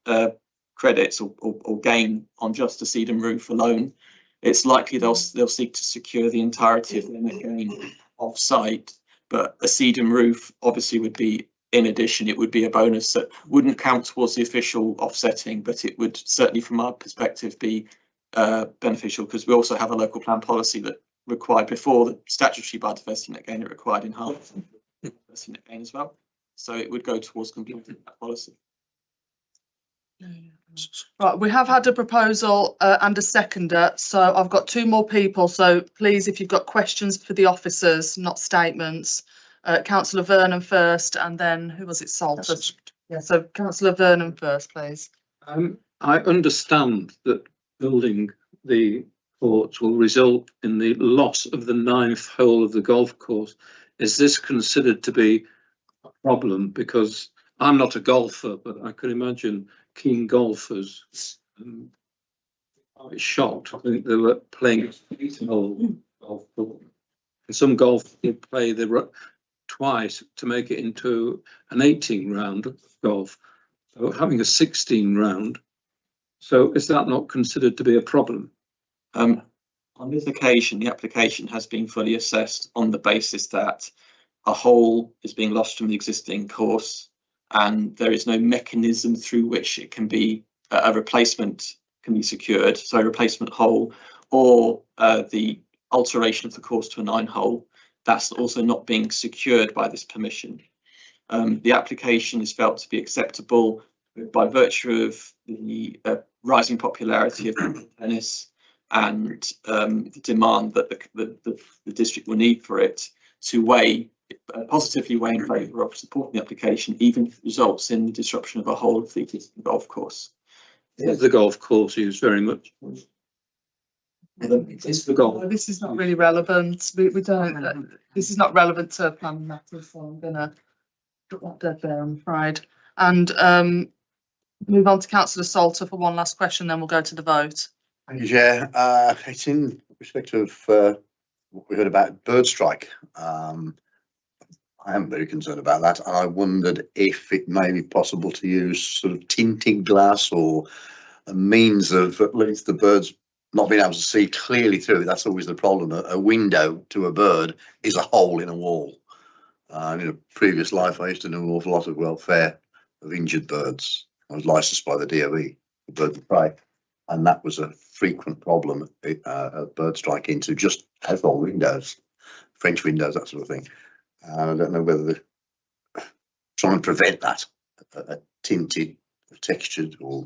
credits or gain on just a sedum roof alone. It's likely they'll seek to secure the entirety of their net gain off site, but a sedum roof obviously would be, in addition, it would be a bonus that wouldn't count towards the official offsetting, but it would certainly from our perspective be beneficial, because we also have a local plan policy that required before the statutory biodiversity net gain, it required enhanced biodiversity net gain as well. So it would go towards completing that policy. Right, we have had a proposal and a seconder, so I've got two more people. So please, if you've got questions for the officers, not statements, Councillor Vernon first, and then who was it? Salter. Yeah, so Councillor Vernon first, please. I understand that building the courts will result in the loss of the 9th hole of the golf course. Is this considered to be a problem? Because I'm not a golfer, but I could imagine keen golfers quite shocked. I think they were playing a 8-hole golf course. And some golfers play the twice to make it into an 18 round of golf. So having a 16 round. So is that not considered to be a problem? On this occasion, the application has been fully assessed on the basis that a hole is being lost from the existing course, and there is no mechanism through which it can be a replacement can be secured. So a replacement hole or the alteration of the course to a 9-hole, that's also not being secured by this permission. The application is felt to be acceptable by virtue of the rising popularity of tennis and the demand that the district will need for it to positively weigh in favour of supporting the application, even if it results in the disruption of a whole of the existing golf course. The golf course used very much. It's the golf. This is not really relevant. We don't. This is not relevant to planning matters, so I'm going to put that dead there, I'm afraid. And move on to Councillor Salter for one last question, then we'll go to the vote. Thank you, Chair. It's in respect of what we heard about bird strike. I am very concerned about that, and I wondered if it may be possible to use sort of tinted glass or a means of at least the birds not being able to see clearly through it. That's always the problem. A window to a bird is a hole in a wall. In a previous life, I used to know an awful lot of welfare of injured birds. I was licensed by the DOE for bird of prey, and that was a frequent problem. Bird strike into just household windows, French windows, that sort of thing. I don't know whether trying to prevent that, a tinted, textured, or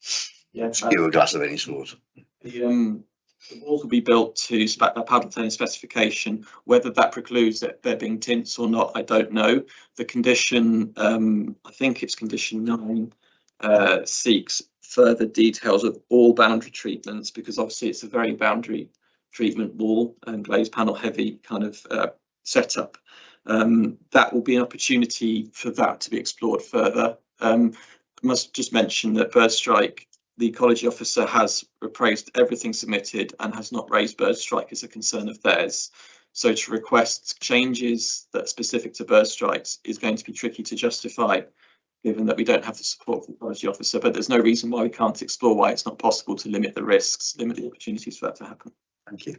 skewer glass of any sort. The The walls will be built to Paddleton specification. Whether that precludes that there being tints or not, I don't know. The condition, I think it's condition 9, seeks further details of all boundary treatments, because obviously it's a very boundary treatment wall and glazed panel heavy kind of setup. That will be an opportunity for that to be explored further. I must just mention that Bird Strike, the ecology officer, has appraised everything submitted and has not raised bird strike as a concern of theirs. So to request changes that are specific to bird strikes is going to be tricky to justify, given that we don't have the support of the ecology officer. But there's no reason why we can't explore why it's not possible to limit the risks, limit the opportunities for that to happen. Thank you.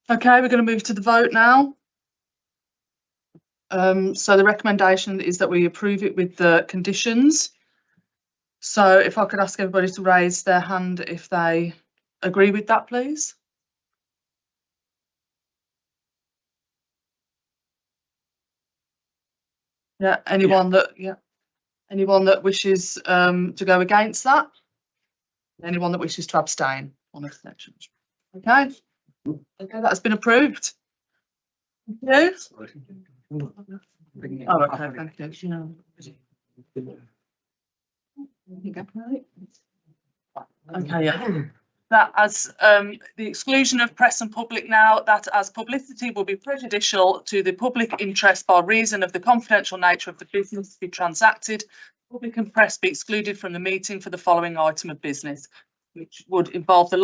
Okay, we're going to move to the vote now. So the recommendation is that we approve it with the conditions. So if I could ask everybody to raise their hand if they agree with that, please. Yeah, anyone that wishes to go against that? Anyone that wishes to abstain on extensions? Okay, that has been approved. Thank you. Oh, okay, thank you. Okay, yeah. That as the exclusion of press and public now, that as publicity will be prejudicial to the public interest by reason of the confidential nature of the business to be transacted, public and press be excluded from the meeting for the following item of business, which would involve the